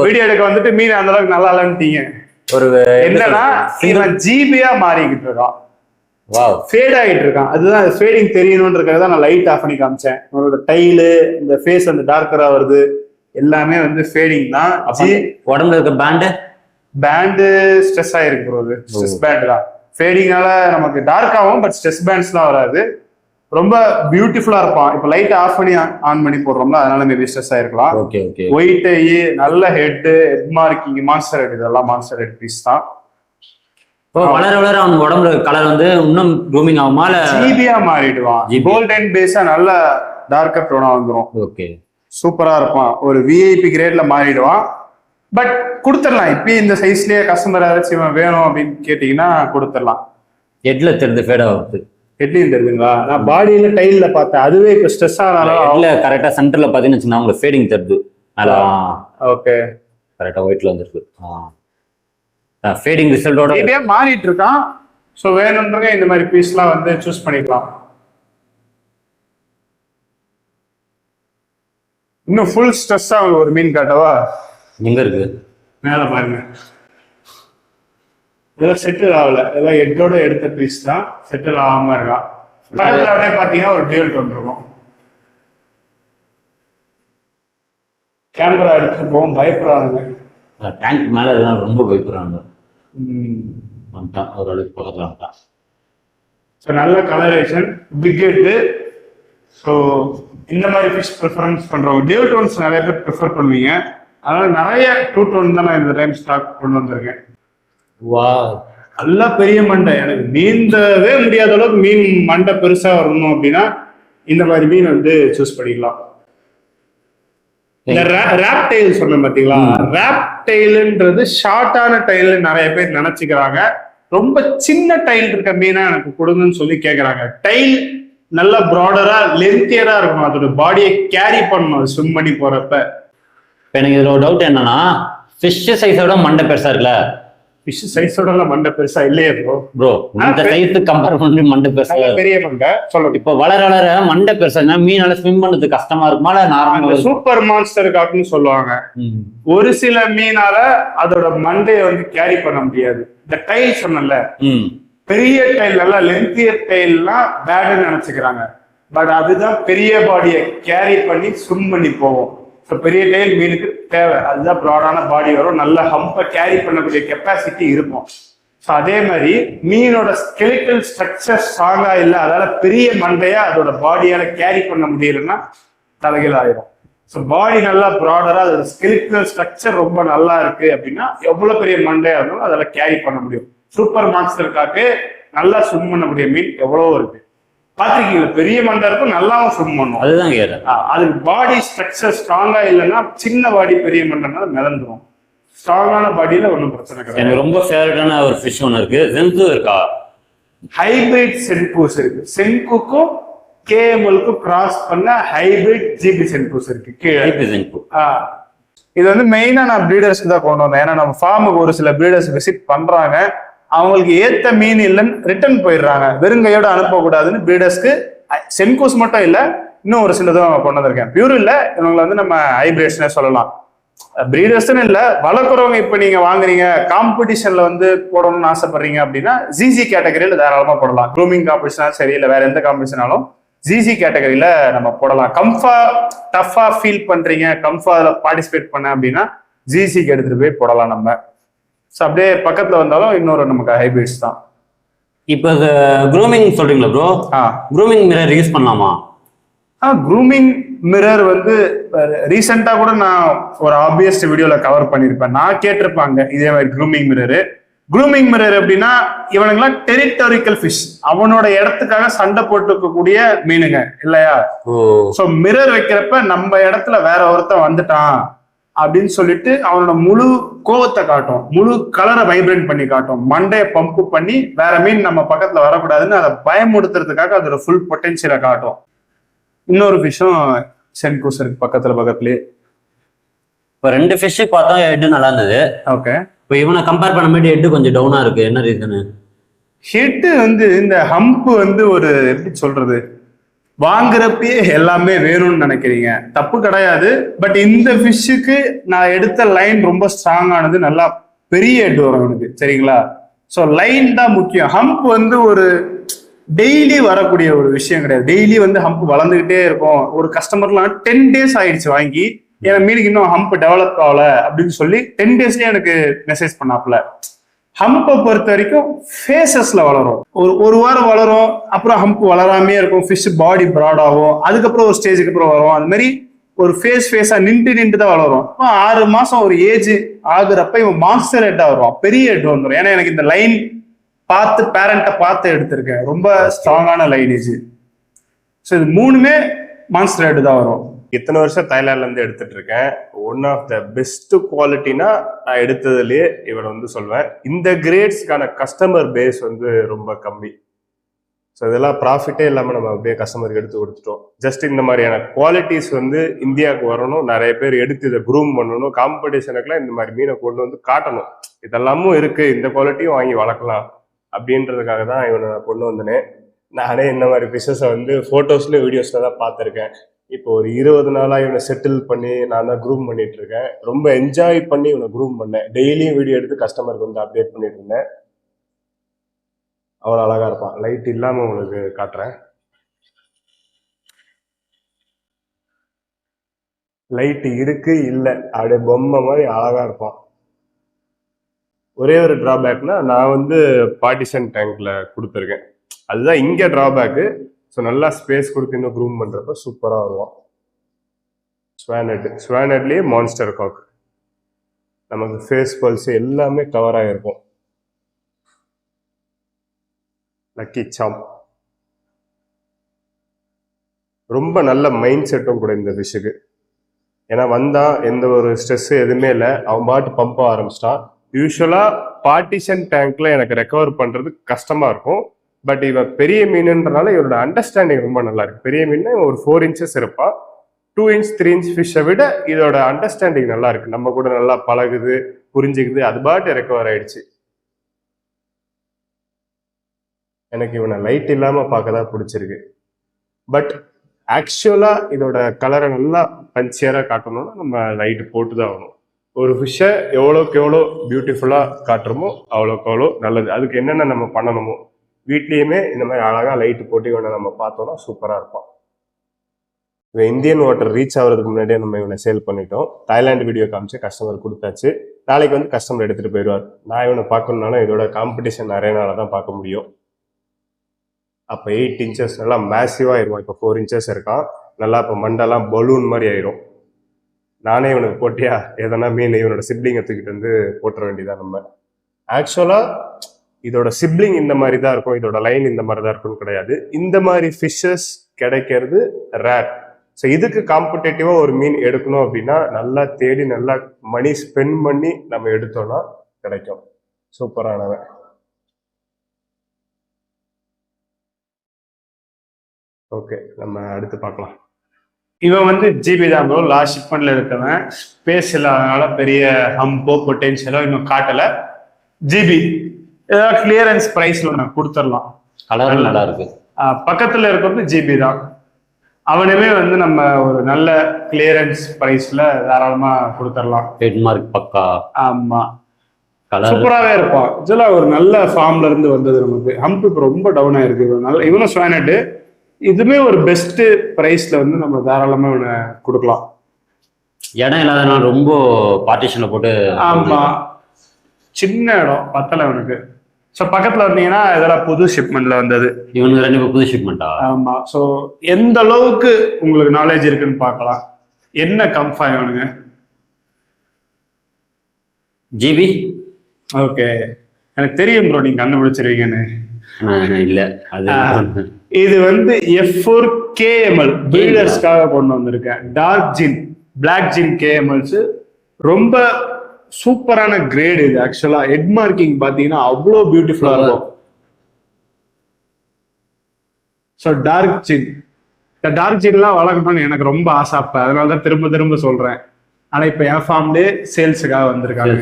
வீடியோ எடுக்க வந்துட்டு மீன் அந்த அளவுக்கு நல்லா இல்லைன்னுட்டீங்க. ஒரு என்னன்னா இவன் ஜிபியா மாறிக்கிட்டு இருக்கான், ஃபேட் ஆகிட்டு இருக்கான். அதுதான் ஃபேடிங் தெரியணும்ன்றதுக்காக தான் நான் லைட் ஆஃப் பண்ணி காமிச்சேன். அவனோட டைலு, இந்த ஃபேஸ் அந்த டார்க்கரா வருது, எல்லாமே வந்து ஃபேடிங் தான். உடம்புல இருக்க பேண்டு ஸ்ட்ரெஸ் ஆயிருக்கு ப்ரோ. ஸ்ட்ரெஸ் பேண்ட் தான். ஃபேடிங்னால நமக்கு டார்க் ஆகும், பட் ஸ்ட்ரெஸ் பேண்ட்ஸ்லாம் வராது. ரொம்ப பியூட்டிஃபுல்லா இருப்பான். இப்ப லைட் ஆஃப் பண்ணி ஆன் பண்ணி போடுறோம்ல, அதனால மேபி ஸ்ட்ரெஸ் ஆயிருக்கலாம். ஒயிட் ஐ, நல்ல ஹெட் மார்க்கிங், மான்ஸ்டர் ஹெட், இதெல்லாம் மான்ஸ்டர் ஹெட் பீஸ் தான். வளர வளர அவன் உடம்புல கலர் வந்து இன்னும் க்ரூமிங் ஆகுமா, ஜிபியா மாறிடுவான். கோல்டன் பேஸா நல்ல டார்க்கர் டோனா வந்துடும். ஓகே, சூப்பரா இருப்பான். ஒரு விஐபி கிரேட்ல மாறிடுவான். பட் கொடுத்துடலாம். இப்பயும் இந்த சைஸ்லயே கஸ்டமர் யாராச்சும் வேணும் அப்படின்னு கேட்டீங்கன்னா கொடுத்துடலாம். ஹெட்ல தெரிஞ்சு ஃபேட் ஆகுது. ஹெட்லையும் தெரியுதுங்களா? நான் பாடியில டைல்ல பார்த்தேன், அதுவே இப்ப ஸ்ட்ரெஸ் ஆனாலும் கரெக்டா சென்டர்ல பாத்தீங்கன்னா உங்களுக்கு ஃபேடிங் தெரியுது. ஓகே, கரெக்டா ஒயிட்ல வந்துருக்கு. ஃபேடிங் ரிசல்ட்டோட இப்படியே மாறிட்டு இருக்கான். ஸோ வேணும்ன்றங்க இந்த மாதிரி பீஸ்லாம் வந்து சூஸ் பண்ணிக்கலாம். இன்னும் ஃபுல் ஸ்ட்ரெஸ்ஸா ஒரு மீன் காட்டவா? எங்க இருக்கு? மேல பாருங்க. இதெல்லாம் செட்டில் ஆகல, இதெல்லாம் ஹெட்டோட எடுத்த பீஸ் தான். செட்டில் ஆகாம இருக்கான். பக்கத்துல அப்படியே பாத்தீங்கன்னா ஒரு டியூல் டோன் இருக்கும். கேமரா எடுத்து போகும், பயப்படுறாங்க. டேங்க் மேல இதெல்லாம் ரொம்ப பயப்படுறாங்க. ஒரு அளவுக்கு பக்கத்துல வந்துட்டான். நல்ல கலரேஷன், பிக்கெட்டு, ஸோ இந்த மாதிரி ஃபிஷ் ப்ரிஃபரன்ஸ் பண்றவங்க டியூ டோன்ஸ் நிறைய பேர் ப்ரிஃபர் பண்ணுவீங்க. அதனால நிறைய 2 டோன் தான் நான் இந்த டைம் ஸ்டாக் கொண்டு வந்திருக்கேன். வா, நல்லா பெரிய மண்டை, எனக்கு நீந்தவே முடியாத அளவுக்கு மீன் மண்டை பெருசா வரணும் அப்படின்னா இந்த மாதிரி மீன் வந்து சூஸ் பண்ணிக்கலாம். இந்த ரேப் டெயில் சொன்னேன் பாத்தீங்களா, ரேப் டெயில்ன்றது ஷார்ட்டான டெயில் நிறைய பேர் நினைச்சுக்கிறாங்க. ரொம்ப சின்ன டைல் இருக்க மீனா எனக்கு கொடுங்கன்னு சொல்லி கேக்குறாங்க. டைல் நல்ல ப்ராடரா லென்த்தியரா இருக்கணும், அதோட பாடியை கேரி பண்ணணும் ஸ்விம் பண்ணி போறப்ப. எனக்கு இதுல ஒரு டவுட் என்னன்னா, ஃபிஷ் சைஸோட மண்டை பெருசா இருக்குல்ல? ஃபிஷ் சைஸோட மண்டை பெருசா இல்லையே ப்ரோ. இந்த சைஸுக்கு கம்பேர் பண்ணி மண்டை பெருசா, பெரிய மண்டை சொல்லுங்க. இப்ப வளர வளர மண்டை பெருசா மீனால ஸ்விம் பண்றது கஷ்டமா இருக்குமா? நார்மல் சூப்பர் மான்ஸ்டர் காக்குன்னு சொல்லுவாங்க. ஒரு சில மீனால அதோட மண்டையை வந்து கேரி பண்ண முடியாது. இந்த டைல் சொன்னல, பெரிய டைல் நல்லா லென்த்தியர் டைல்லாம் பேடுன்னு நினைச்சுக்கிறாங்க. பட் அதுதான் பெரிய பாடியை கேரி பண்ணி ஸ்விம் பண்ணி போவோம். பெரிய டைல் மீனுக்கு தேவை, அதுதான் ப்ராடான பாடி வரும், நல்ல ஹம்பை கேரி பண்ணக்கூடிய கெப்பாசிட்டி இருக்கும். ஸோ அதே மாதிரி மீனோட ஸ்கெலிட்டல் ஸ்ட்ரக்சர் ஸ்ட்ராங்கா இல்லை, அதால பெரிய மண்டையா அதோட பாடியால கேரி பண்ண முடியலன்னா தலைகீழ் ஆயிரும். ஸோ பாடி நல்லா ப்ராடரா அதோட ஸ்கெலிட்டல் ஸ்ட்ரக்சர் ரொம்ப நல்லா இருக்கு அப்படின்னா எவ்வளவு பெரிய மண்டையா இருந்தாலும் அதெல்லாம் கேரி பண்ண முடியும். சூப்பர் மான்ஸ்டருக்காக்கு நல்லா ஸ்விம் பண்ணக்கூடிய மீன் எவ்வளவோ இருக்கு. பாத்திருக்கீங்களா, பெரிய மண்டை இருக்கும், நல்லாவும் ஸ்விம் பண்ணும். அதுதான் கேட்டேன். அதுக்கு பாடி ஸ்ட்ரக்சர் ஸ்ட்ராங்கா இல்லைன்னா சின்ன பாடி பெரிய மண்டைனால மிதந்துடும். ஸ்ட்ராங்கான பாடியில ஒன்றும் பிரச்சனை கிடையாது. எனக்கு ரொம்ப ஃபேவரட்டான ஒரு ஃபிஷ் ஒன்று இருக்கு, சென்கு இருக்கா? ஹைபிரிட் சென்கூஸ் இருக்கு. சென்குக்கும் கேஎம்எல்க்கும் கிராஸ் பண்ண ஹைபிரிட் ஜிபி சென்கூஸ் இருக்கு. இது வந்து மெயினா நான் பிரீடர்ஸ்க்கு தான் கொண்டு வந்தேன். ஏன்னா நம்ம ஃபார்முக்கு ஒரு சில பிரீடர்ஸ் விசிட் பண்றாங்க, அவங்களுக்கு ஏத்த மீன் இல்லைன்னு ரிட்டர்ன் போயிடுறாங்க. வெறுங்கையோட அனுப்பக்கூடாதுன்னு பிரீடர்ஸ்க்கு சென்கூஸ் மட்டும் இல்லை, இன்னும் ஒரு சிலதும் கொண்டு வந்திருக்கேன். பியூர் இல்லை, இவங்களை வந்து நம்ம ஹைபிரிட்ஸ்னே சொல்லலாம். பிரீடர்ஸ்ன்னு இல்லை, வளர்க்குறவங்க இப்போ நீங்க வாங்குறீங்க, காம்படிஷன்ல வந்து போடணும்னு ஆசைப்படுறீங்க அப்படின்னா ஜிசி கேட்டகரியில தாராளமா போடலாம். க்ரூமிங் காம்படிஷனாலும் சரி, இல்லை வேற எந்த காம்படிஷனாலும் ஜிசி கேட்டகரியில நம்ம போடலாம். கம்ஃபா டஃபா ஃபீல் பண்றீங்க, கம்ஃபா அதில் பார்ட்டிசிபேட் பண்ண அப்படின்னா ஜிசிக்கு எடுத்துட்டு போய் போடலாம் நம்ம. ஸோ அப்படியே பக்கத்துல வந்தாலும் இன்னொரு நமக்கு ஹைபிரிட்ஸ் தான். இப்போ க்ரூமிங் சொல்றீங்களா ப்ரோ? க்ரூமிங் மிரர் யூஸ் பண்ணலாமா? க்ரூமிங் மிரர் வந்து ரீசெண்டா கூட நான் ஒரு ஆப்வியஸ் வீடியோல கவர் பண்ணியிருப்பேன். நான் கேட்டிருப்பாங்க இதே மாதிரி க்ரூமிங் மிரர் அப்படின்னா இவனுங்கெல்லாம் டெரிட்டோரிக்கல் ஃபிஷ், அவனோட இடத்துக்காக சண்டை போட்டுக்கக்கூடிய மீனுங்க இல்லையா? ஸோ மிரர் வைக்கிறப்ப நம்ம இடத்துல வேற ஒருத்தன் வந்துட்டான் அப்படின்னு சொல்லிட்டு அவனோட முழு கோவத்தை காட்டும், முழு கலரை வைப்ரேட் பண்ணி காட்டும், மண்டையை பம்பு பண்ணி வேற மீன் நம்ம பக்கத்துல வரக்கூடாதுன்னு அதை பயமுடுத்துறதுக்காக அதோட ஃபுல் பொட்டன்ஷியலை காட்டும். இன்னொரு ஃபிஷ்ஷும் சென்கூஸ் இருக்கு பக்கத்துலயே. இப்போ 2 ஃபிஷ் பார்த்தா ஹெட் நல்லா இருந்தது. ஓகே, இப்போ இவனை கம்பேர் பண்ணும்போது ஹெட் கொஞ்சம் டவுனா இருக்கு, என்ன ரீசனு? ஹெட் வந்து இந்த ஹம்ப் வந்து ஒரு எப்படி சொல்றது, வாங்குறப்பே எல்லாமே வேணும்னு நினைக்கிறீங்க, தப்பு கிடையாது. பட் இந்த ஃபிஷ்ஷுக்கு நான் எடுத்த லைன் ரொம்ப ஸ்ட்ராங் ஆனது, நல்லா பெரிய ஹெட் வரும் எனக்கு, சரிங்களா? ஸோ லைன் தான் முக்கியம். ஹம்ப் வந்து ஒரு டெய்லி வரக்கூடிய ஒரு விஷயம் கிடையாது. டெய்லி வந்து ஹம்ப் வளர்ந்துகிட்டே இருக்கும். ஒரு கஸ்டமர்லாம் 10 days ஆயிடுச்சு வாங்கி, ஏன்னா மீனுக்கு இன்னும் ஹம்ப் டெவலப் ஆகல அப்படின்னு சொல்லி 10 daysலயே எனக்கு மெசேஜ் பண்ணாப்புல. ஹம்பை பொறுத்த வரைக்கும் ஃபேஸஸ்ல வளரும், ஒரு வாரம் வளரும், அப்புறம் ஹம்ப் வளராமே இருக்கும், ஃபிஷ் பாடி ப்ராட் ஆகும், அதுக்கப்புறம் ஒரு ஸ்டேஜுக்கு அப்புறம் வரும். அது மாதிரி ஒரு ஃபேஸா நின்று தான் வளரும். 6 மாசம் ஒரு ஏஜ் ஆகுறப்ப இவன் மான்ஸ்டர் ஹெட்டா வருவான், பெரிய ஹெட் வந்துடும். ஏன்னா எனக்கு இந்த லைன் பார்த்து பேரண்ட்டை பார்த்து எடுத்திருக்கேன், ரொம்ப ஸ்ட்ராங்கான லைனேஜ். ஸோ இது 3மே மான்ஸ்டர் ஹெட் தான் வரும். இத்தனை வருஷம் தாய்லாந்துல இருந்து எடுத்துட்டு இருக்கேன். ஒன் ஆஃப் த பெஸ்ட் குவாலிட்டினா நான் எடுத்ததுலயே இவனை வந்து சொல்வேன். இந்த கிரேட்ஸ்க்கான கஸ்டமர் பேஸ் வந்து ரொம்ப கம்மி. ஸோ இதெல்லாம் ப்ராஃபிட்டே இல்லாமல் நம்ம அப்படியே கஸ்டமருக்கு எடுத்து கொடுத்துட்டோம். ஜஸ்ட் இந்த மாதிரியான குவாலிட்டிஸ் வந்து இந்தியாவுக்கு வரணும், நிறைய பேர் எடுத்து இதை க்ரூம் பண்ணணும், காம்படிஷனுக்குலாம் இந்த மாதிரி மீனை கொண்டு வந்து காட்டணும், இதெல்லாமும் இருக்கு, இந்த குவாலிட்டியும் வாங்கி வளர்க்கலாம் அப்படின்றதுக்காக தான் இவனை நான் கொண்டு வந்தேன். நானே இந்த மாதிரி பிசஸை வந்து ஃபோட்டோஸ்ல வீடியோஸ்ல தான் பார்த்துருக்கேன். இப்போ ஒரு 20 நாளா இவனை செட்டில் பண்ணி நான் தான் க்ரூம் பண்ணிட்டு இருக்கேன். ரொம்ப என்ஜாய் பண்ணி இவனை க்ரூம் பண்ணேன். டெய்லியும் வீடியோ எடுத்து கஸ்டமருக்கு வந்து அப்டேட் பண்ணிட்டு இருந்தேன். அவ்வளோ அழகா இருப்பான். லைட் இல்லாம உங்களுக்கு காட்டுறேன். லைட் இருக்கு இல்லை, அப்படியே பொம்மை மாதிரி அழகா இருப்பான். ஒரே ஒரு டிராபேக்னா நான் வந்து பார்ட்டிஷன் டேங்க்ல கொடுத்துருக்கேன், அதுதான் இங்க டிராபேக்கு. ஸோ நல்லா ஸ்பேஸ் கொடுத்து இன்னும் க்ரூம் பண்றப்ப சூப்பரா வருவான். ஸ்வானட்லயே மான்ஸ்டர் காக், நமக்கு ஃபேஸ் பல்ஸ் எல்லாமே கவர் ஆகிருக்கும். லக்கி சாம் ரொம்ப நல்ல மைண்ட் செட்டும் கூட இந்த ஃபிஷ்ஷுக்கு. ஏன்னா வந்தா எந்த ஒரு ஸ்ட்ரெஸ் எதுவுமே இல்லை, அவன் பாட்டு பம்ப் ஆரம்பிச்சிட்டான். யூஸ்வலா பார்ட்டிஷன் டேங்க்ல எனக்கு ரெக்கவர் பண்றது கஷ்டமா இருக்கும். பட் இவன் பெரிய மீனுன்றனால இவரோட அண்டர்ஸ்டாண்டிங் ரொம்ப நல்லா இருக்கு. பெரிய மீன் ஒரு 4 inches இருப்பான். 2 inch 3 inch ஃபிஷ்ஷை விட இதோட அண்டர்ஸ்டாண்டிங் நல்லா இருக்கு. நம்ம கூட நல்லா பழகுது, புரிஞ்சுக்குது, அது பாட்டு ரெக்கவர் ஆயிடுச்சு. எனக்கு இவனை லைட் இல்லாம பார்க்க தான் பிடிச்சிருக்கு. பட் ஆக்சுவலா இதோட கலரை நல்லா பஞ்சியரா காட்டணும்னா நம்ம லைட் போட்டு தான் ஆகணும். ஒரு ஃபிஷ்ஷை எவ்வளோக்கு எவ்வளோ பியூட்டிஃபுல்லா காட்டுறோமோ அவ்வளோக்கு அவ்வளோ நல்லது. அதுக்கு என்னென்ன நம்ம பண்ணணுமோ வீட்லேயுமே இந்த மாதிரி அழகா லைட் போட்டு இவனை நம்ம பார்த்தோம்னா சூப்பரா இருப்பான். இவன் இந்தியன் வாட்டர் ரீச் ஆகிறதுக்கு முன்னாடியே நம்ம இவனை சேல் பண்ணிட்டோம். தாய்லாந்து வீடியோ காமிச்சு கஸ்டமர் கொடுத்தாச்சு. நாளைக்கு வந்து கஸ்டமர் எடுத்துட்டு போயிடுவார். நான் இவனை பார்க்கணுன்னாலும் இதோட காம்படிஷன் நிறைய நாளாக தான் பார்க்க முடியும். அப்போ 8 inches நல்லா மேசிவா ஆயிடுவான். இப்போ 4 inches இருக்கான். நல்லா இப்போ மண்டெல்லாம் பலூன் மாதிரி ஆயிரும். நானே இவனுக்கு போட்டியா எதனா மீன் இவனோட சிப்ளிங்கை தூக்கிட்டு வந்து போட்டுற வேண்டியதான். நம்ம ஆக்சுவலா இதோட சிப்ளிங் இந்த மாதிரி தான் இருக்கும், இதோட லைன் இந்த மாதிரி தான் இருக்கும்னு கிடையாது. இந்த மாதிரி ஃபிஷ்ஷஸ் கிடைக்கிறது ரேர். ஸோ இதுக்கு காம்படேட்டிவா ஒரு மீன் எடுக்கணும் அப்படின்னா நல்லா தேடி நல்லா மணி ஸ்பெண்ட் பண்ணி நம்ம எடுத்தோம்னா கிடைக்கும். சூப்பரானவன். ஓகே, நம்ம அடுத்து பார்க்கலாம். இவன் வந்து ஜிபி தான் ப்ரோ. லாஸ்ட் ஷிப்மெண்ட்ல இருக்கவன். ஸ்பேஸ் இல்லாதனால பெரிய ஹம்போ பொட்டென்ஷியலோ இன்னும் காட்டல. ஜிபி ஏதாவது கிளியரன்ஸ் பிரைஸ்ல நான் கொடுத்துடலாம். கலர் நல்லா இருக்கு. பக்கத்துல இருக்கிறது ஜிபி தான். அவனுமே வந்து நம்ம ஒரு நல்ல கிளியரன்ஸ் பிரைஸ்ல தாராளமா கொடுத்துடலாம். ஹெட்மார்க் பக்கா. ஆமா, கலர் சூப்பராகவே இருப்பான். ஆக்சுவலாக ஒரு நல்ல ஃபார்ம்ல இருந்து வந்தது நமக்கு. ஹம்ப் இப்போ ரொம்ப டவுன் ஆயிருக்கு. நல்ல இவனும் ஸ்வானட். இதுமே ஒரு பெஸ்ட் பிரைஸ்ல வந்து நம்ம தாராளமா இவனை கொடுக்கலாம். இடம் இல்லாதனால ரொம்ப பார்ட்டிஷன்ல போட்டு. ஆமா, சின்ன இடம் பத்தல இவனுக்கு. ஸோ பக்கத்துல வந்தீங்கன்னா இதெல்லாம் புது ஷிப்மெண்ட்ல வந்தது. இவனுக்கு 2 புது ஷிப்மெண்டா? ஆமா. ஸோ எந்த அளவுக்கு உங்களுக்கு நாலேஜ் இருக்குன்னு பார்க்கலாம். என்ன கம்ஃபா இவனுங்க? ஜிபி. ஓகே, எனக்கு தெரியும் ப்ரோ நீங்க கண்டுபிடிச்சிருவீங்கன்னு. இல்ல அது இது வந்து F4 KML பில்டர்ஸ்க்காக கொண்டு வந்திருக்கேன். டார்க் ஜின், பிளாக் ஜின் KMLs ரொம்ப சூப்பரான கிரேட். இது ஆக்சுவலா ஹெட் மார்க்கிங் பாத்தீங்கன்னா அவ்வளோ பியூட்டிஃபுல்லா இருக்கும். ஸோ டார்க் ஜின், இந்த டார்க் ஜின்லாம் வளர்க்கணும்னு எனக்கு ரொம்ப ஆசை. அப்ப அதனாலதான் திரும்ப திரும்ப சொல்றேன். ஆனா இப்ப என் ஃபார்ம்லேயே சேல்ஸுக்காக வந்திருக்காங்க.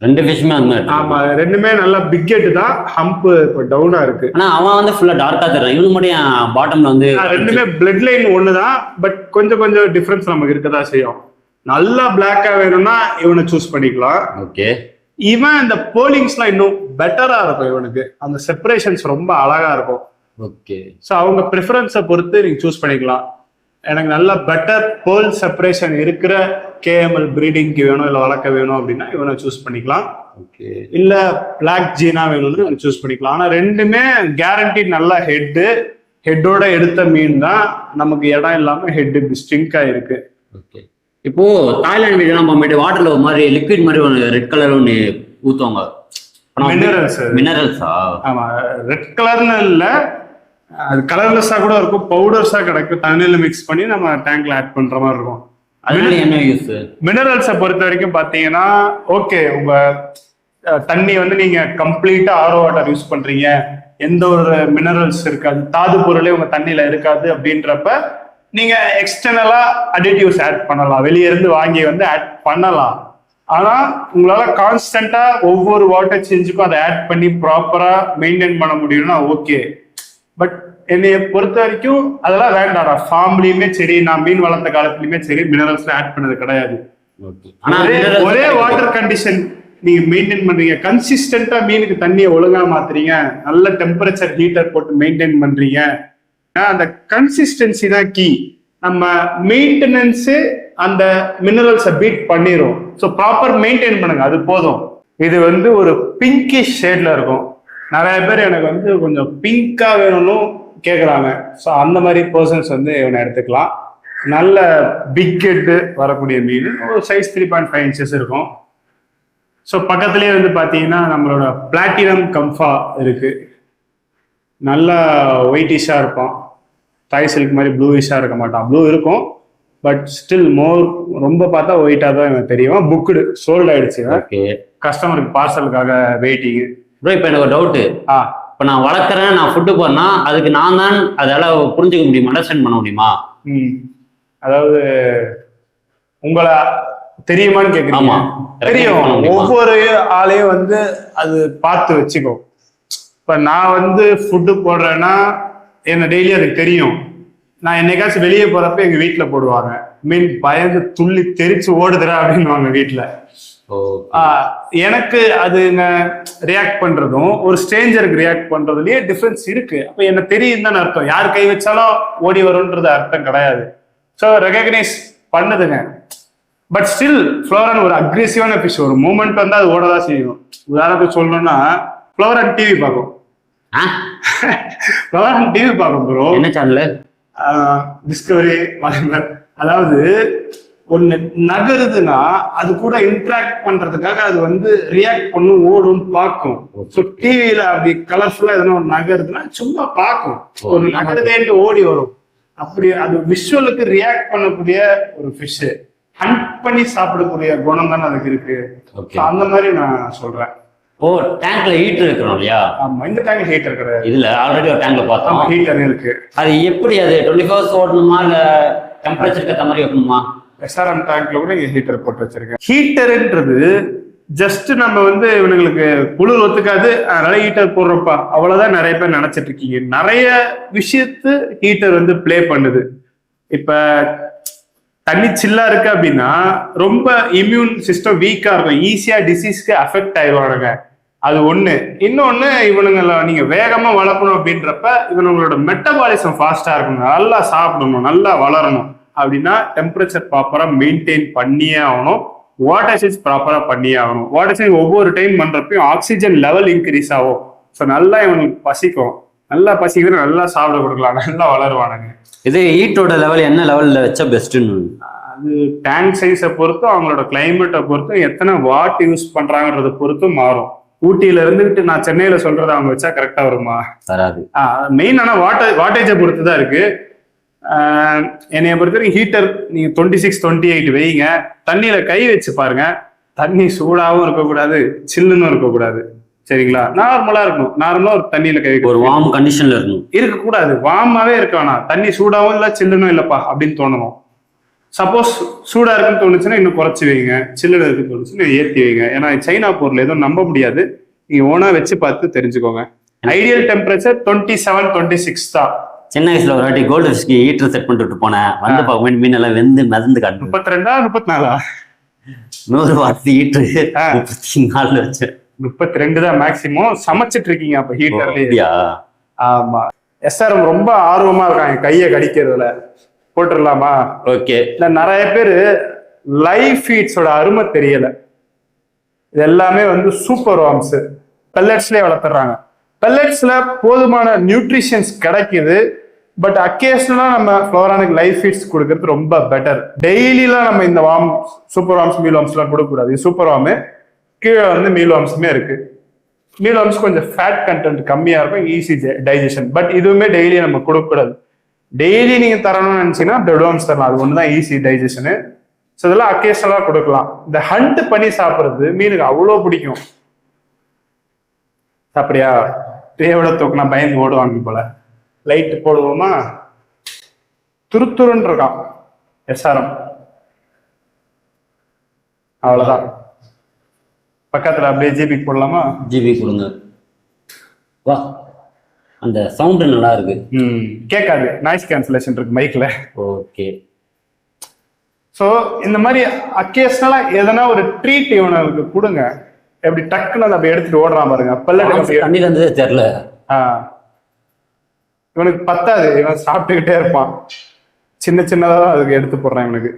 2 ஃபிஷ்மே அந்த மாதிரி. ஆமா, ரெண்டுமே நல்லா பிக் ஹெட் தான். ஹம்ப் இப்போ டவுனா இருக்கு. ஆனா அவன் வந்து ஃபுல்லா டார்க்கா தெரியும். இவனு மட்டும் பாட்டம்ல வந்து ரெண்டுமே பிளட் லைன் ஒண்ணுதான். பட் கொஞ்சம் கொஞ்சம் டிஃபரன்ஸ் நமக்கு இருக்கதான் செய்யும். நல்லா பிளாக்கா வேணும்னா இவனை சூஸ் பண்ணிக்கலாம். ஓகே, இவன் இந்த போலிங்ஸ்லாம் இன்னும் பெட்டரா இருக்கும். இவனுக்கு அந்த செப்பரேஷன்ஸ் ரொம்ப அழகா இருக்கும். ஓகே, ஸோ அவங்க ப்ரிஃபரன்ஸை பொறுத்து நீங்க சூஸ் பண்ணிக்கலாம். எனக்கு நல்ல பெட்டர் பேர்ல் செப்பரேஷன் இருக்கிற KML பிரீடிங்க்கு வேணும் இல்லை வளர்க்க வேணும் அப்படின்னா இவனை சூஸ் பண்ணிக்கலாம். ஓகே, இல்ல பிளாக் ஜீனா வேணும்னு இவனை சூஸ் பண்ணிக்கலாம். ஆனா ரெண்டுமே கேரண்டி நல்ல ஹெட்டோட எடுத்த மீன் தான். நமக்கு இடம் இல்லாம ஹெட் ஸ்டிங்கா இருக்கு. ஓகே. இப்போ தாய்லாந்து வீடு நம்ம வாட்டர்ல ஒரு மாதிரி லிக்விட் மாதிரி ஒன்று ரெட் கலர் ஒன்று ஊத்துவாங்க. மினரல்ஸா? ஆமா, ரெட் கலர்னு இல்ல, அது கலர்லெஸ்ஸா கூட இருக்கும். பவுடர்ஸா கிடைக்கும். தண்ணியில மிக்ஸ் பண்ணி நம்ம டேங்க்ல ஆட் பண்ற மாதிரி இருக்கும். அதனால என்ன யூஸ்? மினரல்ஸை பொறுத்த வரைக்கும் பாத்தீங்கன்னா ஓகே, உங்க தண்ணி வந்து நீங்க கம்ப்ளீட்டா RO வாட்டர் யூஸ் பண்றீங்க, எந்த ஒரு மினரல்ஸ் இருக்காது, தாது பொருளே உங்க தண்ணியில இருக்காது அப்படின்றப்ப நீங்க எக்ஸ்டர்னலா அடிட்டிவ்ஸ் ஆட் பண்ணலாம். வெளியே இருந்து வாங்கி வந்து ஆட் பண்ணலாம். ஆனா உங்களால கான்ஸ்டன்டா ஒவ்வொரு வாட்டர் சேஞ்சுக்கும் அதை ஆட் பண்ணி ப்ராப்பரா மெயின்டைன் பண்ண முடியும்னா ஓகே. பட் என்னைய பொறுத்த வரைக்கும் அதெல்லாம் வேண்டாடா. ஃபார்ம்லயுமே சரி, நான் மீன் வளர்த்த காலத்துலயுமே சரி, மினரல்ஸ் ஆட் பண்ணது கிடையாது. ஒரே வாட்டர் கண்டிஷன் நீங்க மெயின்டைன் பண்றீங்க, கன்சிஸ்டன்டா மீனுக்கு தண்ணியை ஒழுங்கா மாத்துறீங்க, நல்ல டெம்பரேச்சர் ஹீட்டர் போட்டு மெயின்டைன் பண்றீங்க. அந்த கன்சிஸ்டன்சி தான் கீ. நம்ம மெயின்டெனன்ஸ் அந்த மினரல்ஸை பீட் பண்ணிரும். ஸோ ப்ராப்பர் மெயின்டைன் பண்ணுங்க, அது போதும். இது வந்து ஒரு பிங்கிஷ் ஷேட்ல இருக்கும். நிறைய பேர் எனக்கு வந்து கொஞ்சம் பிங்கா வேணும்னு கேட்குறாங்க. ஸோ அந்த மாதிரி பர்சன்ஸ் வந்து இவனை எடுத்துக்கலாம். நல்ல பிக் ஹெட்டு வரக்கூடிய மீன், ஒரு சைஸ் 3.5 inches இருக்கும். ஸோ பக்கத்துலேயே வந்து பார்த்தீங்கன்னா நம்மளோட பிளாட்டினம் கம்ஃபா இருக்கு. நல்லா ஒயிட்டிஷாக இருப்பான். தாய் சில்க் மாதிரி ப்ளூயிஷாக இருக்க மாட்டான். ப்ளூ இருக்கும் பட் ஸ்டில் மோர் ரொம்ப பார்த்தா ஒயிட்டாக தான் எனக்கு தெரியும். புக்குடு சோல்ட் ஆயிடுச்சு. ஓகே, கஸ்டமருக்கு பார்சலுக்காக வெயிட்டிங். ப்ரோ இப்போ எனக்கு ஒரு டவுட்டு. இப்போ நான் வளர்க்குறேன், நான் ஃபுட்டு போறேன்னா அதுக்கு நான் தான் அதால புரிஞ்சுக்க முடியுமா, அண்டர்ஸ்டாண்ட் பண்ண முடியுமா? அதாவது உங்களை தெரியுமான்னு கேக்குறீங்க. தெரியும். ஒவ்வொரு ஆளையும் வந்து அது பார்த்து வச்சுக்கோ. இப்ப நான் வந்து ஃபுட்டு போடுறேன்னா என்ன டெய்லி அதுக்கு தெரியும். நான் என்னைக்காச்சும் வெளியே போறப்ப எங்க வீட்டுல போடுவாங்க. மீன் பயந்து துள்ளி தெரிச்சு ஓடுதுரா அப்படின்னு வீட்டுல. எனக்கு அதுங்க ரியாக்ட் பண்றதும் ஒரு ஸ்ட்ரேஞ்சருக்கு ரியாக்ட் பண்றதுலயே டிஃபரன்ஸ் இருக்கு. அப்ப என்ன தெரியும் தானே அர்த்தம். யார் கை வச்சாலும் ஓடி வரும்ன்றது அர்த்தம் கிடையாது. ஸோ ரெகக்னைஸ் பண்ணுதுங்க. பட் ஸ்டில் ஃப்ளோரன் ஒரு அக்ரெசிவான ஃபிஷ். ஒரு மூமெண்ட் வந்து அது ஓடதான் செய்யும். உதாரணத்துக்கு சொல்லணும்னா ஃப்ளோரன் டிவி பார்க்கும். ஃப்ளோரன் டிவி பார்க்கும் ப்ரோ. என்ன சேனல்? டிஸ்கவரி. அதாவது ஒண்ணு நகருதுன்னா அது கூட இன்ட்ராக்ட் பண்றதுக்காக அது வந்து ரியாக்ட் பண்ணும், ஓடும், பார்க்கும். ஸோ டிவியில அப்படி கலர்ஃபுல்லா எதனா ஒரு நகருதுன்னா சும்மா பார்க்கும். ஒரு நகருதேன்ட்டு ஓடி வரும். அப்படி அது விஷுவலுக்கு ரியாக்ட் பண்ணக்கூடிய ஒரு ஃபிஷ். ஹண்ட் பண்ணி சாப்பிடக்கூடிய குணம் தானே அதுக்கு இருக்கு. அந்த மாதிரி நான் சொல்றேன். ஓ, டேங்க்ல ஹீட்டர் இருக்கணும் இல்லையா? ஆமா, இந்த டேங்க் ஹீட்டர் கிடையாது. இதுல ஆல்ரெடி ஒரு டேங்க்ல பார்த்தோம் ஹீட்டர் இருக்கு. அது எப்படி அது 24 hours ஓடணுமா இல்ல டெம்பரேச்சருக்கு ஏற்ற மாதிரி வைக்கணுமா? எஸ்ஆர்எம் டேங்க்ல கூட ஹீட்டர் போட்டு வச்சிருக்கேன். ஹீட்டர்ன்றது ஜஸ்ட் நம்ம வந்து இவனுங்களுக்கு குளிர் ஒத்துக்காது அதனால ஹீட்டர் போடுறப்பா அவ்வளவுதான் நிறைய பேர் நினைச்சிட்டு இருக்கீங்க. நிறைய விஷயத்து ஹீட்டர் வந்து பிளே பண்ணுது. இப்ப தண்ணி சில்லா இருக்கு அப்படின்னா ரொம்ப இம்யூன் சிஸ்டம் வீக்கா இருக்கும், ஈஸியா டிசீஸ்க்கு அஃபெக்ட் ஆயிடுவானுங்க. அது ஒண்ணு. இன்னொன்னு, இவனுங்களை நீங்க வேகமா வளர்க்கணும் அப்படின்றப்ப இவனுங்களோட மெட்டபாலிசம் ஃபாஸ்டா இருக்கணும், நல்லா சாப்பிடணும், நல்லா வளரணும் அப்படின்னா டெம்பரேச்சர் ப்ராப்பரா மெயின்டைன் பண்ணியே ஆகணும். வாட்டர் சேஞ்ச் ப்ராப்பரா பண்ணியே ஆகணும். வாட்டர் சேஞ்ச் ஒவ்வொரு டைம் பண்றப்பையும் ஆக்சிஜன் லெவல் இன்க்ரீஸ் ஆகும். ஸோ நல்லா இவனுக்கு பசிக்கும். நல்லா பசிக்கிறது நல்லா சாப்பிட கொடுக்கலாம், நல்லா வளருவானுங்க. இது ஹீட்டோட லெவல் என்ன லெவல்ல வச்சா பெஸ்ட்னு? அது டேங்க் சைஸை பொறுத்தும் அவங்களோட கிளைமேட்டை பொறுத்தும் எத்தனை வாட் யூஸ் பண்றாங்கன்றத பொறுத்தும் மாறும். ஊட்டியில இருந்துகிட்டு நான் சென்னையில சொல்றதை அவங்க வச்சா கரெக்டா வருமா? வராது. மெயின் ஆனா வாட்டேஜை பொறுத்து தான் இருக்கு. என்னைய பொறுத்த வரைக்கும் ஹீட்டர் நீங்க 26, 28 வைங்க. தண்ணியில கை வச்சு பாருங்க. தண்ணி சூடாவும் இருக்கக்கூடாது, சில்லுன்னு இருக்கக்கூடாது. சரிங்களா? நார்மலா இருக்கணும். நார்மலா ஒரு தண்ணியில கை ஒரு வார்ம் கண்டிஷன்ல இருக்கணும். இருக்கக்கூடாது. வார்மாவே இருக்க வேணாம். தண்ணி சூடாவும் இல்லை சில்லுனும் இல்லப்பா அப்படின்னு தோணணும். சப்போஸ் சூடா இருக்குன்னு தோணுச்சுன்னா இன்னும் குறைச்சி வைங்க, சில்லுன்னு இருக்குன்னு தோணுச்சுன்னா ஏற்றி வைங்க. ஏன்னா சைனா பொருள் எதுவும் நம்ப முடியாது. நீங்க ஓனா வச்சு பார்த்து தெரிஞ்சுக்கோங்க. ஐடியல் டெம்பரேச்சர் 27, 26 தான். சின்ன வயசுல ஒரு வாட்டி கோல்டு ஃபிஷ்க்கு ஹீட்டர் செட் பண்ணிட்டு போனேன். வந்து பார்க்க மீன் எல்லாம் வெந்து மிதந்து காட்டு. 32, 34 100 வாட் ஹீட்டர் 34 வச்சு 32 தான் மேக்சிமம். சமைச்சிட்டு இருக்கீங்க அப்ப ஹீட்டர்லயா? ஆமா. எஸ்ஆர்எம் ரொம்ப ஆர்வமா இருக்காங்க கையை கடிக்கிறதுல. போட்டுடலாமா? ஓகே. இல்ல நிறைய பேரு லைவ் ஃபீட்ஸோட அருமை தெரியல. இது எல்லாமே வந்து சூப்பர் வார்ம்ஸ் பெல்லட்ஸ்லயே வளர்த்துறாங்க. பெல்லட்ஸ்ல போதுமான நியூட்ரிஷன்ஸ் கிடைக்குது. பட் அக்கேஷனலா நம்ம ஃப்ளோரானுக்கு லைவ் ஃபீட்ஸ் கொடுக்கறது ரொம்ப பெட்டர். டெய்லிலாம் நம்ம இந்த warm super worms meal worms எல்லாம் கொடுக்கக்கூடாது. இது சூப்பர் வார்ம். கீழே வந்து மீல் வார்ம்ஸுமே இருக்கு. மீல் வார்ம்ஸ் கொஞ்சம் ஃபேட் கண்டென்ட் கம்மியா இருக்கும், ஈஸி டைஜஷன். பட் இதுவுமே டெய்லி நம்ம கொடுக்கக்கூடாது. டெய்லி நீங்க தரணும்னு நினைச்சீங்கன்னா பிரெட் வார்ம்ஸ் தரலாம். அது ஒண்ணுதான் ஈஸி டைஜஷனு. ஸோ இதெல்லாம் அக்கேஷனலா கொடுக்கலாம். இந்த ஹண்ட் பண்ணி சாப்பிட்றது மீனுக்கு அவ்வளோ பிடிக்கும். அப்படியா? தேவையோட தூக்கினா பயந்து ஓடுவாங்க போல. லைட் போடுவோமா? துருத்துருன்னு இருக்கான் எஸ்ஆர்எம். அவ்வளவுதான். பக்கத்துல அப்படியே ஜிபி போடலாமா? ஜிபி கொடுங்க. வா, அந்த சவுண்ட் நல்லா இருக்கு. கேட்காது, நாய்ஸ் கேன்சலேஷன் இருக்கு மைக்ல. ஓகே. ஸோ இந்த மாதிரி அக்கேஷனலா எதனா ஒரு ட்ரீட் இவனுக்கு கொடுங்க. எப்படி டக்குன்னு அதை அப்படி எடுத்துட்டு ஓடுறான் பாருங்க. தண்ணி தந்ததே தெரியல. இவனுக்கு பத்தாது, இவன் சாப்பிட்டுக்கிட்டே இருப்பான். சின்ன சின்னதான் அதுக்கு எடுத்து போடுறான் இவனுக்கு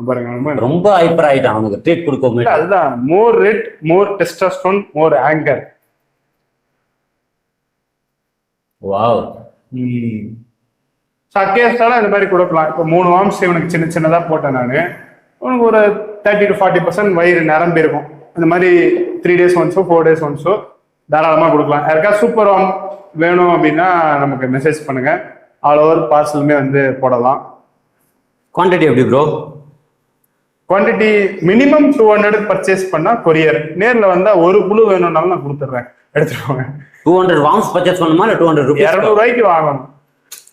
பாருங்க. ரொம்ப ஹைப்பர் ஆயிட்டான் அவனுக்கு ட்ரீட் கொடுக்க. அதுதான் மோர் ரெட், மோர் டெஸ்டோஸ்டெரோன், மோர் ஆங்கர். வாவ். அக்கேஸ்டால இந்த மாதிரி கொடுக்கலாம். இப்போ 3 வார்ம்ஸ் இவனுக்கு சின்ன சின்னதா போட்டேன் நான். உனக்கு ஒரு 30 to 40% வயிறு நிரம்பி இருக்கும். இந்த மாதிரி 3 days ஒன்ஸோ 4 days ஒன்ஸோ தாராளமாக கொடுக்கலாம். யாருக்கா சூப்பர் வார்ம் வேணும் அப்படின்னா நமக்கு மெசேஜ் பண்ணுங்க. ஆல் ஓவர் பார்சலுமே வந்து போடலாம். குவான்டிட்டி எப்படி ப்ரோ? குவான்டிட்டி மினிமம் 200 பர்ச்சேஸ் பண்ணா கொரியர். நேரில் வந்தா ஒரு குழு வேணும்னாலும் நான் கொடுத்துட்றேன், எடுத்துக்கோங்க. 200 வார்ம்ஸ் பர்ச்சேஸ் பண்ணுமா இல்லை 200 ரூபாய்? 200 ரூபாய்க்கு வாங்கணும்.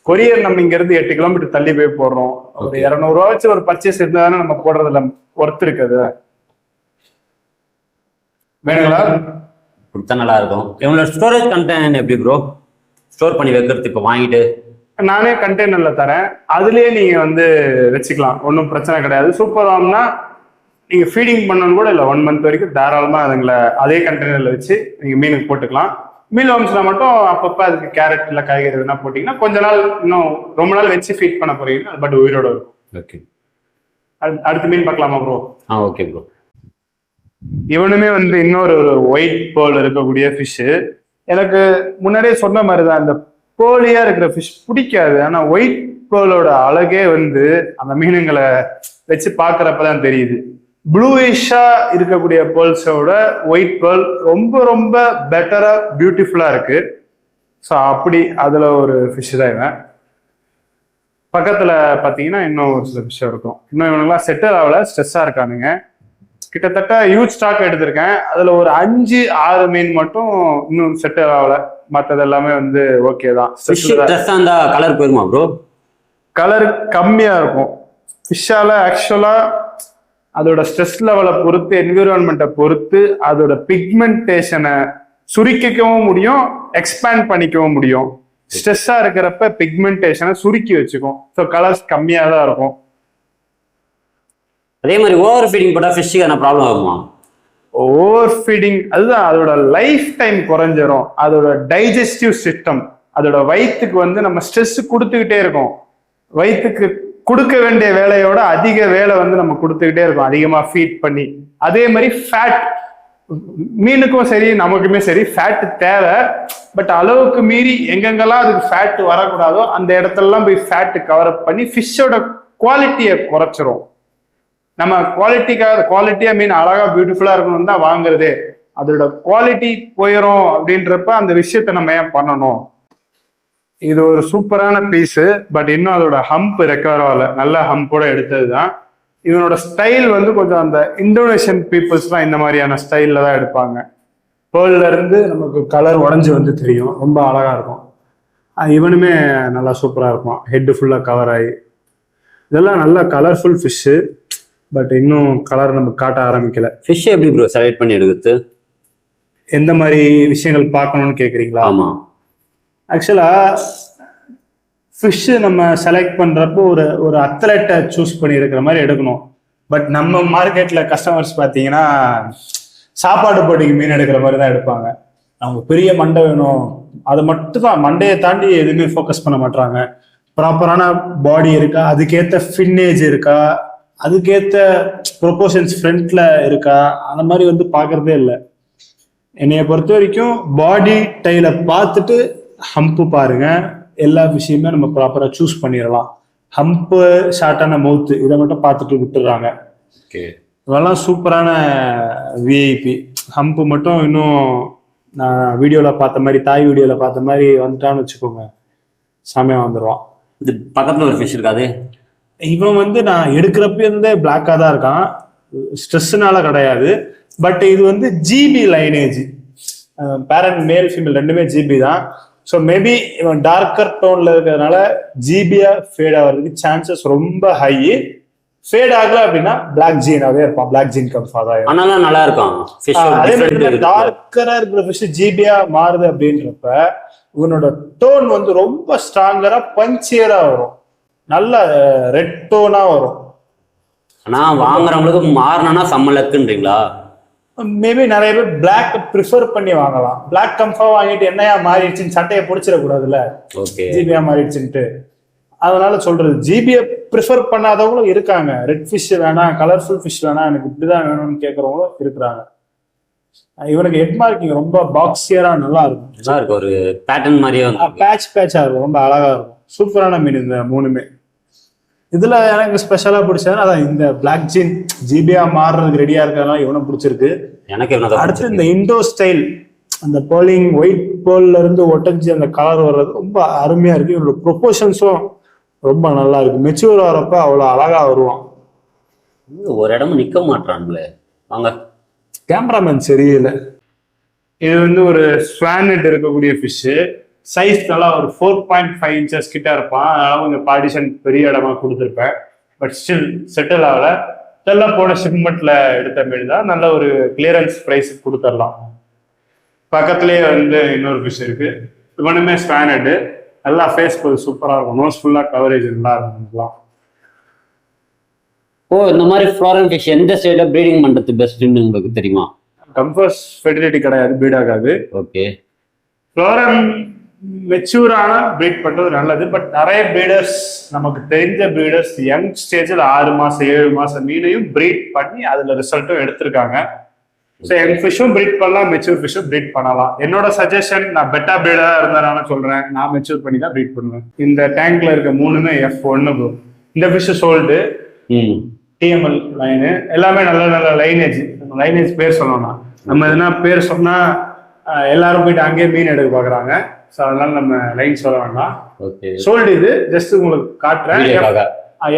கொரியர் நம்ம இங்க இருந்து 8 கிலோமீட்டர் தள்ளி போய் போடுறோம். ஒரு 200 ரூபா வச்சு ஒரு பர்ச்சேஸ் இருந்தா தானே நம்ம போடுறதுல ஒர்த் இருக்குது. வேணுங்களா? கொடுத்தா நல்லா இருக்கும். இவங்களோட ஸ்டோரேஜ் கண்டெய்னர் எப்படி ப்ரோ? ஸ்டோர் பண்ணி வைக்கிறது இப்போ வாங்கிட்டு நானே கண்டெய்னர்ல தரேன், அதுலயே நீங்க வந்து வச்சுக்கலாம், ஒன்றும் பிரச்சனை கிடையாது. சூப்பர் வார்ம்னா நீங்க ஃபீடிங் பண்ணணும் கூட இல்லை, 1 month வரைக்கும் தாராளமா அதுங்களை அதே கண்டெய்னர்ல வச்சு நீங்க மீனுக்கு போட்டுக்கலாம். மீல் வார்ம்ஸ்ல மட்டும் அப்பப்போ அதுக்கு கேரட் இல்லை காய்கறி எதுனா போட்டீங்கன்னா கொஞ்ச நாள் இன்னும் ரொம்ப நாள் வச்சு ஃபீட் பண்ண போறீங்கன்னா அது பட் உயிரோட இருக்கும். ஓகே, அடுத்த மீன் பார்க்கலாமா ப்ரோ? Okay bro. இவனுமே வந்து இன்னொரு ஒயிட் பேர்ல் இருக்கக்கூடிய ஃபிஷ். எனக்கு முன்னாடியே சொன்ன மாதிரி தான், இந்த பேர்லியா இருக்கிற ஃபிஷ் பிடிக்காது. ஆனா ஒயிட் பேர்லோட அழகே வந்து அந்த மீனுங்களை வச்சு பார்க்கறப்பதான் தெரியுது. ப்ளூயிஷா இருக்கக்கூடிய பேர்ல்ஸோட ஒயிட் பேர்ல் ரொம்ப ரொம்ப பெட்டரா பியூட்டிஃபுல்லா இருக்கு. ஸோ அப்படி அதுல ஒரு ஃபிஷ் தான் இவன். பக்கத்துல பாத்தீங்கன்னா இன்னும் ஒரு சில ஃபிஷ் இருக்கும். இன்னும் இவனுங்கெல்லாம் செட்டில் ஆகல, ஸ்ட்ரெஸ்ஸா இருக்கானுங்க. கிட்டத்தட்ட ஹியூஜ் ஸ்டாக் எடுத்திருக்கேன். அதுல ஒரு 5-6 மீன் மட்டும் இன்னும் செட்டில் ஆகல, மற்றது எல்லாமே வந்து ஓகே தான். கலர் போயிருமா ப்ரோ? கலர் கம்மியா இருக்கும். ஃபிஷ்ஷால ஆக்சுவலா அதோட ஸ்ட்ரெஸ் லெவலை பொறுத்து, என்விரான்மெண்ட்டை பொறுத்து அதோட பிக்மெண்டேஷனை சுருக்கிக்கவும் முடியும், எக்ஸ்பேண்ட் பண்ணிக்கவும் முடியும். ஸ்ட்ரெஸ்ஸா இருக்கிறப்ப பிக்மெண்டேஷனை சுருக்கி வச்சுக்கும். ஸோ கலர்ஸ் கம்மியா தான் இருக்கும். அதே மாதிரி ஓவர் ஃபீடிங் போட்டால் ஃபிஷ்ஷுக்கு என்ன ப்ராப்ளம் ஆகுமா? ஓவர் ஃபீடிங் அதுதான், அதோட லைஃப் டைம் குறைஞ்சிரும். அதோட டைஜஸ்டிவ் சிஸ்டம், அதோட வயிற்றுக்கு வந்து நம்ம ஸ்ட்ரெஸ் கொடுத்துக்கிட்டே இருக்கோம். வயிற்றுக்கு கொடுக்க வேண்டிய வேலையோட அதிக வேலை வந்து நம்ம கொடுத்துக்கிட்டே இருக்கோம், அதிகமாக ஃபீட் பண்ணி. அதே மாதிரி ஃபேட், மீனுக்கும் சரி நமக்குமே சரி ஃபேட் தேவை. பட் அளவுக்கு மீறி எங்கெங்கெல்லாம் அதுக்கு ஃபேட் வரக்கூடாதோ அந்த இடத்துலலாம் போய் ஃபேட் கவர் அப் பண்ணி ஃபிஷ்ஷோட குவாலிட்டியை குறைச்சிரும். நம்ம குவாலிட்டியா மீன் அழகா பியூட்டிஃபுல்லா இருக்கணும் தான் வாங்குறதே. அதோட குவாலிட்டி போயிடும் அப்படின்றப்ப அந்த விஷயத்த நம்ம ஏன் பண்ணணும்? இது ஒரு சூப்பரான பீஸு. பட் இன்னும் அதோட ஹம்ப் ரெக்கவர் ஆகல, நல்ல ஹம்போட எடுத்தது தான். இவனோட ஸ்டைல் வந்து கொஞ்சம் அந்த இந்தோனேஷியன் பீப்புள்ஸ்லாம் இந்த மாதிரியான ஸ்டைல்ல தான் எடுப்பாங்க. பேர்ல இருந்து நமக்கு கலர் உடஞ்சி வந்து தெரியும், ரொம்ப அழகா இருக்கும். இவனுமே நல்லா சூப்பரா இருக்கும், ஹெட் ஃபுல்லா கவர் ஆகி. இதெல்லாம் நல்ல கலர்ஃபுல் ஃபிஷ்ஷு. பட் இன்னும் கலர் நம்ம காட்ட ஆரம்பிக்கல. ஃபிஷ் எப்படி ப்ரோ செலக்ட் பண்ணி எடுக்கிறது? எந்த மாதிரி விஷயங்கள் பார்க்கணும்னு கேட்குறீங்களா? ஆமாம், ஆக்சுவலா ஃபிஷ் நம்ம செலக்ட் பண்றப்போ ஒரு அத்லெட்டை சூஸ் பண்ணி இருக்கிற மாதிரி எடுக்கணும். பட் நம்ம மார்க்கெட்ல கஸ்டமர்ஸ் பார்த்தீங்கன்னா சாப்பாடு போட்டிக்கு மீன் எடுக்கிற மாதிரி தான் எடுப்பாங்க. அவங்க பெரிய மண்டை வேணும், அதை மட்டும் தான், மண்டையை தாண்டி எதுவுமே ஃபோக்கஸ் பண்ண மாட்டாங்க. ப்ராப்பரான பாடி இருக்கா, அதுக்கேற்ற ஃபின்னேஜ் இருக்கா, அதுக்கேற்ற ப்ரொபோர்ஷன்ஸ் ஃப்ரண்ட்ல இருக்கா, அந்த மாதிரி வந்து பார்க்கறதே இல்லை. என்னைய பொறுத்த வரைக்கும் பாடி டைல பார்த்துட்டு ஹம்ப்பு பாருங்க, எல்லா விஷயமே நம்ம ப்ராப்பரா சூஸ் பண்ணிடலாம். ஹம்ப்பு, ஷார்ட்டான மவுத்து, இதை மட்டும் பார்த்துட்டு விட்டுறாங்க. இதெல்லாம் சூப்பரான விஐபி. ஹம்ப்பு மட்டும் இன்னும் நான் வீடியோல பார்த்த மாதிரி, தாய் வீடியோல பார்த்த மாதிரி வந்துட்டான்னு வச்சுக்கோங்க, செமையா வந்துடுவான். இது பக்கத்துல ஒரு ஃபிஷ் இருக்காது. இவன் வந்து நான் எடுக்கிறப்ப இருந்தே பிளாக்கா தான் இருக்கான், ஸ்ட்ரெஸ்னால கிடையாது. பட் இது வந்து GB lineage, parent male female ரெண்டுமே ஜிபி தான். ஸோ மேபி இவன் டார்க்கர் டோன்ல இருக்கிறதுனால ஜிபியா ஃபேட் ஆகிறதுக்கு சான்சஸ் ரொம்ப ஹை. ஃபேட் ஆகல அப்படின்னா பிளாக் ஜீனாவே இருப்பான், பிளாக் ஜீன் கன்ஃபார்ம் தான். ஆனாலும் நல்லா இருக்கும். அதே மாதிரி டார்க்கரா இருக்கிற ஃபிஷ் ஜிபியா மாறுது அப்படின்றப்ப இவனோட டோன் வந்து ரொம்ப ஸ்ட்ராங்கரா பஞ்சியரா வரும், நல்ல ரெட் டோனா வரும். ஆனா வாங்குறவங்களுக்கு மாறணும்னா சம்மலக்குன்றீங்களா? மேபி நிறைய பேர் பிளாக் ப்ரிஃபர் பண்ணி வாங்கலாம். பிளாக் கன்ஃபார்ம் வாங்கிட்டு என்னையா மாறிடுச்சுன்னு சட்டையை பிடிச்சிடக்கூடாதுல்ல, ஜிபியா மாறிடுச்சுன்ட்டு. அதனால சொல்றது, ஜிபியை ப்ரிஃபர் பண்ணாதவங்களும் இருக்காங்க. ரெட் ஃபிஷ் வேணாம், கலர்ஃபுல் ஃபிஷ் வேணாம், எனக்கு இப்படிதான் வேணும்னு கேட்கறவங்களும் இருக்கிறாங்க. இவனுக்கு ஹெட் மார்க்கிங் ரொம்ப பாக்ஸியரா நல்லா இருக்கும். நல்லா இருக்கு, ஒரு பேட்டர்ன் மாதிரியே வந்து பேட்சா இருக்கும், ரொம்ப அழகா இருக்கும். சூப்பரான மீன் இந்த மூணுமே. இதுல எனக்கு ஸ்பெஷலா பிடிச்சதுன்னா அதான் இந்த பிளாக் ஜீன் ஜிபியா மாறுறதுக்கு ரெடியா இருக்கிறதுனால இவனை பிடிச்சிருக்கு. எனக்கு அடுத்து இந்த இண்டோ ஸ்டைல் அந்த பேர்லிங் ஒயிட் பேர்ல இருந்து ஒட்டஞ்சி அந்த கலர் வர்றது ரொம்ப அருமையா இருக்கு. இவனோட ப்ரொபோஷன்ஸும் ரொம்ப நல்லா இருக்கு. மெச்சூர் ஆகிறப்ப அவ்வளோ அழகா வருவான். ஒரு இடமும் நிக்க மாட்டான்ல. வாங்க, கேமராமேன் சரியில்லை. இது வந்து ஒரு ஸ்வானட் இருக்கக்கூடிய ஃபிஷ்ஷு. சைஸ் நல்லா ஒரு 4.5 இன்ச்சஸ் கிட்ட இருப்பான். அதனால கொஞ்சம் பார்ட்டிஷன் பெரிய இடமா கொடுத்துருப்பேன். பட் ஸ்டில் செட்டில் ஆகல. இதெல்லாம் போன ஷிப்மெண்ட்ல எடுத்த மாரி தான். நல்ல ஒரு கிளியரன்ஸ் ப்ரைஸ் கொடுத்துடலாம். பக்கத்துலேயே வந்து இன்னொரு ஃபிஷ் இருக்கு. இவனுமே ஸ்வானட். நல்லா ஃபேஸ் போது சூப்பராக இருக்கும். நோஸ் ஃபுல்லாக கவரேஜ் நல்லா இருக்கும். ஓ, இந்த மாதிரி ஃப்ளோரன் ஃபிஷ் எந்த ஸ்டேட்ல ப்ரீடிங் பண்றது பெஸ்ட்னு உங்களுக்கு தெரியுமா? கம்ஃபர்ஸ் ஃபெர்டிலிட்டி கிடையாது, ப்ரீட் ஆகாது. ஓகே, ஃப்ளோரன் மெச்சூரான ப்ரீட் பண்றது நல்லது. பட் நிறைய ப்ரீடர்ஸ், நமக்கு தெரிஞ்ச ப்ரீடர்ஸ் யங் ஸ்டேஜில் 6 மாசம் 7 மாசம் மீனையும் ப்ரீட் பண்ணி அதுல ரிசல்ட்டும் எடுத்திருக்காங்க. ஸோ யங் ஃபிஷ்ஷும் ப்ரீட் பண்ணலாம், மெச்சூர் ஃபிஷ்ஷும் ப்ரீட் பண்ணலாம். என்னோட சஜஷன், நான் பெட்டா ப்ரீடரா இருந்தாலும் சொல்றேன், நான் மெச்சூர் பண்ணி தான் ப்ரீட் பண்ணுவேன். இந்த டேங்க்ல இருக்க மூணுமே F1 ப்ரோ. இந்த ஃபிஷ் சோல்டு TML லைனு எல்லாமே நல்ல நல்ல லைனேஜ் பேர் சொல்லணும். நம்ம எதுனா பேர் சொன்னா எல்லாரும் போயிட்டு அங்கேயே மீன் எடுக்க பாக்குறாங்க. ஸோ அதனால நம்ம லைன் சொல்ல வேண்டாம். சோல்டு இது ஜஸ்ட் உங்களுக்கு காட்டுறேன்.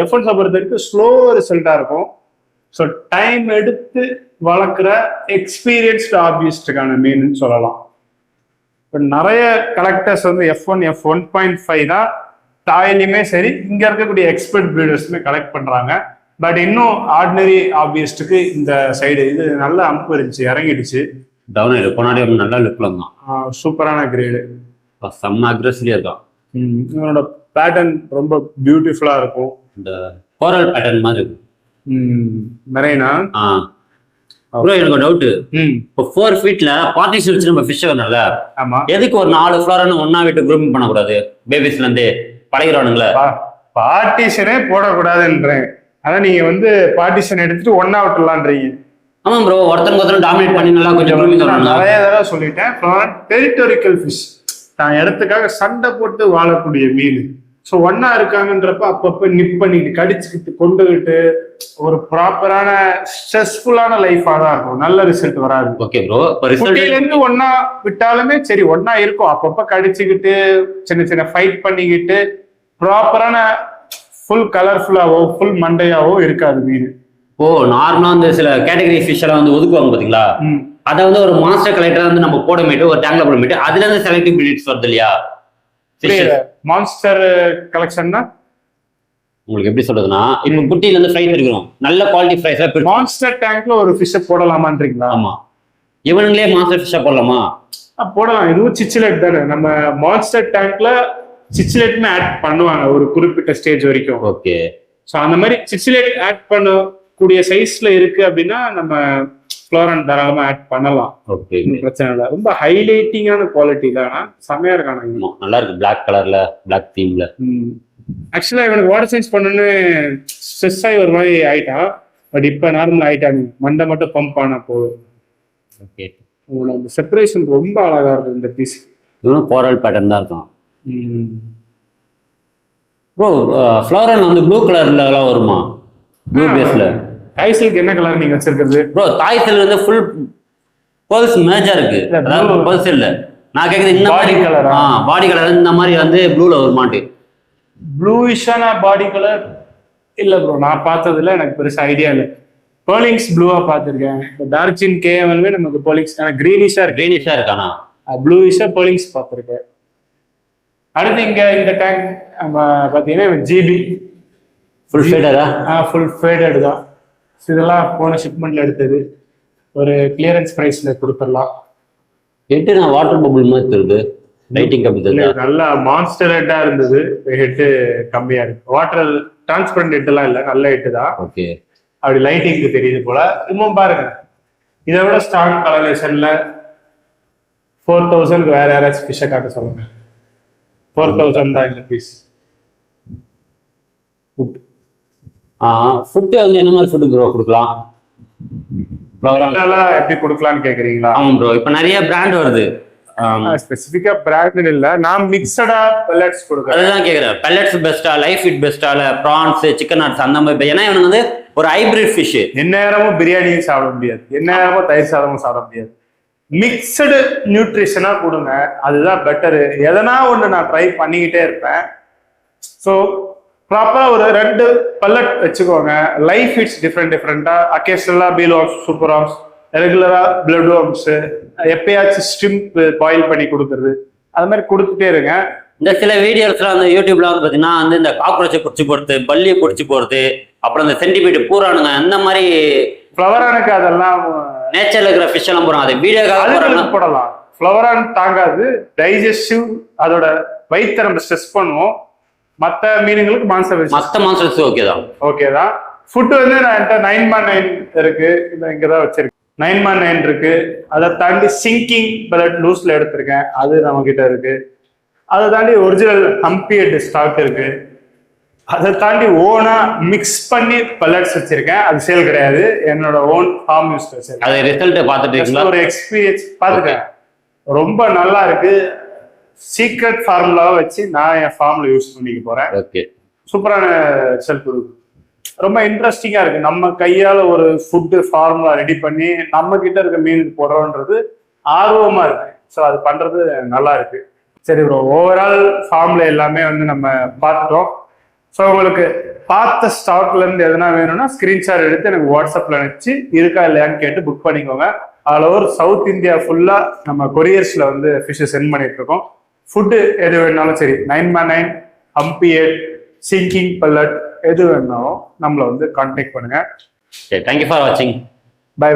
F1 பொறுத்த வரைக்கும் ஸ்லோ ரிசல்ட்டா இருக்கும். ஸோ டைம் எடுத்து வளர்க்குற எக்ஸ்பீரியன்ஸ்டு ஹாபியிஸ்டுக்கான மீன் சொல்லலாம். இப்போ நிறைய கலெக்டர்ஸ் வந்து F1 F1.5 தான் தாயிலையுமே சரி, இங்க இருக்கக்கூடிய எக்ஸ்பர்ட் ப்ரீடர்ஸுமே கலெக்ட் பண்றாங்க. பட் இன்னும் ஆர்டினரி ஹாபியிஸ்டுக்கு இந்த சைடு இது நல்ல அம்பு இருந்துச்சு, இறங்கிடுச்சு. டவுன் ஆயிடும். போனாடி ஒரு நல்ல லுக்ல தான். சூப்பரான கிரேடு, செம்ம அக்ரெசிவா இருக்கும். இவனோட பேட்டர்ன் ரொம்ப பியூட்டிஃபுல்லா இருக்கும். இந்த கோரல் பேட்டர்ன் மாதிரி இருக்கும். மெரைனா. ப்ரோ, எனக்கு ஒரு டவுட். இப்போ 4 ஃபீட்ல பார்ட்டிஷன் வச்சு நம்ம ஃபிஷ் வரணும்ல, ஆமா, எதுக்கு ஒரு 4 ஃப்ளோரன் ஒன்னா விட்டு குரூமிங் பண்ணக்கூடாது? பேபிஸ்ல இருந்து பழகிறானுங்களே. பார்ட்டிஷனே போடக்கூடாதுன்றேன். அதான் நீங்க வந்து பார்ட்டிஷன் எடுத்துட்டு ஒன்னா விட்டுலான்றீங்க. ஆமா ப்ரோ, ஒருத்தருக்கு டாமினேட் பண்ணி நல்லா கொஞ்சம் நிறைய தடவை சொல்லிட்டேன். டெரிட்டோரிக்கல் ஃபிஷ் தான் இடத்துக்காக சண்டை போட்டு வாழக்கூடிய மீன். ஸோ ஒன்னா இருக்காங்கன்றப்ப அப்பப்ப நிப் பண்ணிட்டு கடிச்சுக்கிட்டு கொண்டுகிட்டு ஒரு ப்ராப்பரான ஸ்ட்ரெஸ்ஃபுல்லான லைஃபா தான் இருக்கும். நல்ல ரிசல்ட் வராது. ஓகே ப்ரோ, இருந்து ஒன்னா விட்டாலுமே சரி ஒன்னா இருக்கும். அப்பப்ப கடிச்சுக்கிட்டு சின்ன சின்ன ஃபைட் பண்ணிக்கிட்டு ப்ராப்பரான ஃபுல் கலர்ஃபுல்லாவோ ஃபுல் மண்டையாவோ இருக்காது மீன். ஓ, நார்மலா வந்து சில கேட்டகரி ஃபிஷ் எல்லாம் வந்து ஒதுக்குவாங்க பாத்தீங்களா? அதை வந்து ஒரு மாஸ்டர் கலெக்டர் வந்து நம்ம போடமேட்டு ஒரு டேங்க்ல போடமேட்டு அதுல இருந்து செலக்டிவ் பிரீட்ஸ் வருது இல்லையா? மான்ஸ்டர் கலெக்ஷன்னா உங்களுக்கு எப்படி சொல்றதுன்னா, இப்போ குட்டியில இருந்து ஃப்ரை எடுக்கிறோம், நல்ல குவாலிட்டி ஃப்ரைஸா. மான்ஸ்டர் டேங்க்ல ஒரு ஃபிஷ் போடலாமான்றீங்களா? ஆமா, இவனுங்களே மான்ஸ்டர் ஃபிஷ்ஷா போடலாமா? போடலாம். இதுவும் சிச்சிலேட் தானே. நம்ம மான்ஸ்டர் டேங்க்ல சிச்சிலேட்மே ஆட் பண்ணுவாங்க ஒரு குறிப்பிட்ட ஸ்டேஜ் வரைக்கும். ஓகே, ஸோ அந்த மாதிரி சிச்சிலேட் ஆட் பண்ணக்கூடிய சைஸ்ல இருக்கு அப்படின்னா நம்ம ஃப்ளோரன் தாராளமா ஆட் பண்ணலாம். ஓகே, பிரச்சனை இல்லை. ரொம்ப ஹைலைட்டிங்கான குவாலிட்டி தான், செமையா இருக்காங்க. நல்லா இருக்கு, பிளாக் கலர்ல, பிளாக் தீம்ல. ஆக்சுவலா இவனுக்கு வாட்டர் சயின்ஸ் பண்ணணும்னு ஸ்ட்ரெஸ் ஆகி ஒரு மாதிரி ஆயிட்டான். பட் இப்ப நார்மல் ஆயிட்டாங்க. மண்டை மட்டும் பம்ப் ஆனா போதும். ஓகே, அந்த செப்பரேஷன் ரொம்ப அழகா இருக்கு இந்த பீஸ். இதுவும் கோரல் பேட்டர்ன் தான் இருக்கும். ப்ரோ, ஃப்ளோரன் வந்து ப்ளூ கலர்ல எல்லாம் வருமா? ப்ளூ பேஸ்ல. டைசிலுக்கு என்ன கலர் நீங்க வச்சிருக்கிறது? ப்ரோ, தாய்சல் வந்து ஃபுல் பர்ஸ் மேட்சா இருக்கு. அதாவது பர்ஸ் இல்ல, நான் கேக்குறது இந்த மாதிரி கலர். பாடி கலர் இந்த மாதிரி வந்து ப்ளூல வருமாட்டு. ப்ளூயிஷான பாடி கலர் இல்ல ப்ரோ, நான் பார்த்ததுல எனக்கு பெருசா ஐடியா இல்லை. பேர்லிங்ஸ் ப்ளூவா பார்த்துருக்கேன். டார்ஜின் கேஎம்எல்வே நமக்கு பேர்லிங்ஸ் கிரீனிஷா இருக்கானா? ப்ளூயிஷா பேர்லிங்ஸ் பார்த்துருக்கேன். அடுத்து இங்க இந்த டேங்க் பாத்தீங்கன்னா ஜிபி ஃபுல் ஃபேடடா? ஃபுல் ஃபேடட் தான். இதெல்லாம் போன ஷிப்மெண்ட்ல எடுத்தது. ஒரு கிளியரன்ஸ் பிரைஸ்ல கொடுத்துடலாம். ஹெட்டு நான் வாட்டர் பபுள் மாதிரி தெரியுது. லைட்டிங் கம்மி தெரியுது. நல்லா மான்ஸ்டர் ஹெட்டா இருந்தது. ஹெட்டு கம்மியா இருக்கு. வாட்டர் டிரான்ஸ்பரண்ட் ஹெட் எல்லாம் இல்ல, நல்ல ஹெட்டு தான். ஓகே, அப்படி லைட்டிங்க்கு தெரியுது போல. இன்னும் பாருங்க, இதை விட ஸ்ட்ராங் கலரேஷன்ல 4000 வேற யாராச்சும் ஃபிஷ்ஷை காட்ட சொல்லுங்க. 4000 தான் இந்த பீஸ். ஃபுட்டு வந்து என்ன மாதிரி ஃபுட்டு ப்ரோ கொடுக்கலாம்? அதெல்லாம் எப்படி கொடுக்கலாம்னு கேக்குறீங்களா? ஆமாம் ப்ரோ, இப்போ நிறைய பிராண்ட் வருது. ஸ்பெசிஃபிக்கா பிராண்ட் இல்ல, நான் மிக்சடா பெல்லட்ஸ் கொடுக்குறேன். அதுதான் கேக்குறேன், பெல்லட்ஸ் பெஸ்டா, லைஃப் ஃபிட் பெஸ்டா, இல்ல ப்ரான்ஸ், சிக்கன் நட்ஸ் அந்த மாதிரி. ஏன்னா இவனுக்கு வந்து ஒரு ஹைபிரிட் ஃபிஷ். எந்நேரமும் பிரியாணியும் சாப்பிட முடியாது, எந்நேரமும் தயிர் சாதமும் சாப்பிட முடியாது. மிக்சடு நியூட்ரிஷனா கொடுங்க, அதுதான் பெட்டரு. எதனா ஒண்ணு நான் ட்ரை பண்ணிக்கிட்டே இருப்பேன். ஸோ ப்ராப்பரா ஒரு 2 பல்லட் வச்சுக்கோங்க. லைஃப் ஃபிட்ஸ் டிஃப்ரெண்டா, அக்கேஷனலா பீல் வார்ம்ஸ், சூப்பர் வார்ம்ஸ், ரெகுலரா பிளட் வார்ம்ஸ், எப்பயாச்சும் ஸ்ட்ரிம்ப் பாயில் பண்ணி கொடுக்கறது, அது மாதிரி கொடுத்துட்டே இருங்க. இந்த சில வீடியோஸ்லாம் வந்து யூடியூப்ல வந்து பாத்தீங்கன்னா வந்து இந்த காக்ரோச்சை பிடிச்சி போறது, பல்லியை பிடிச்சி போறது, அப்புறம் இந்த சென்டிமீட்டர் பூரானுங்க அந்த மாதிரி ஃப்ளவரானுக்கு அதெல்லாம் நேச்சர்ல இருக்கிற ஃபிஷ் எல்லாம் போறாங்க. அது வீடியோக்காக போடலாம். ஃப்ளவரான் தாங்காது, டைஜஸ்டிவ், அதோட வயிற்றை நம்ம ஸ்ட்ரெஸ் பண்ணுவோம். மற்ற மீனுங்களுக்கு மற்ற மான்ஸ்டர்ஸ் ஓகே தான். ஃபுட் வந்து நான் 9x9 இருக்கு, இங்கதான் வச்சிருக்கேன். 9x9 இருக்கு. அதை தாண்டி சிங்கிங் பெல்லட் லூஸ்ல எடுத்திருக்கேன், அது நம்ம கிட்ட இருக்கு. அதை தாண்டி ஒரிஜினல் ஹம்பியட் ஸ்டாக் இருக்கு. அதை தாண்டி ஓனா மிக்ஸ் பண்ணி பெல்லட்ஸ் வச்சிருக்கேன், அது சேல் கிடையாது, என்னோட ஓன் ஃபார்ம் யூஸ் வச்சிருக்கேன். அது ரிசல்ட் பார்த்துட்டு ஒரு எக்ஸ்பீரியன்ஸ் பார்த்துட்டேன், ரொம்ப நல்லா இருக்கு. சீக்ரெட் ஃபார்முலாவை வச்சு நான் என் ஃபார்ம்ல யூஸ் பண்ணிக்க போறேன். ஓகே, சூப்பரான ரிசல்ட் இருக்கு. ரொம்ப இன்ட்ரெஸ்டிங்கா இருக்கு. நம்ம கையால ஒரு ஃபுட்டு ஃபார்முலா ரெடி பண்ணி நம்ம கிட்ட இருக்க மீனுக்கு போடுறோன்றது ஆர்வமா இருக்கு. ஸோ அது பண்றது நல்லா இருக்கு. சரி ப்ரோ, ஓவரால் ஃபார்ம்ல எல்லாமே வந்து நம்ம பார்த்துட்டோம். ஸோ உங்களுக்கு பார்த்த ஸ்டாக்ல இருந்து எதனா வேணும்னா ஸ்கிரீன்ஷாட் எடுத்து எனக்கு வாட்ஸ்அப்ல அனுப்பிச்சு இருக்கா இல்லையான்னு கேட்டு புக் பண்ணிக்கோங்க. ஆல் ஓவர் சவுத் இந்தியா ஃபுல்லா நம்ம கொரியர்ஸ்ல வந்து ஃபிஷ் சென்ட் பண்ணிட்டு இருக்கோம். ஃபுட்டு எது வேணாலும் சரி, 9x9, ஹம்பியட், சிங்கிங் பெல்லட், எது வேணாலும் நம்மளை வந்து கான்டாக்ட் பண்ணுங்க. தேங்க்யூ ஃபார் வாட்சிங். பை.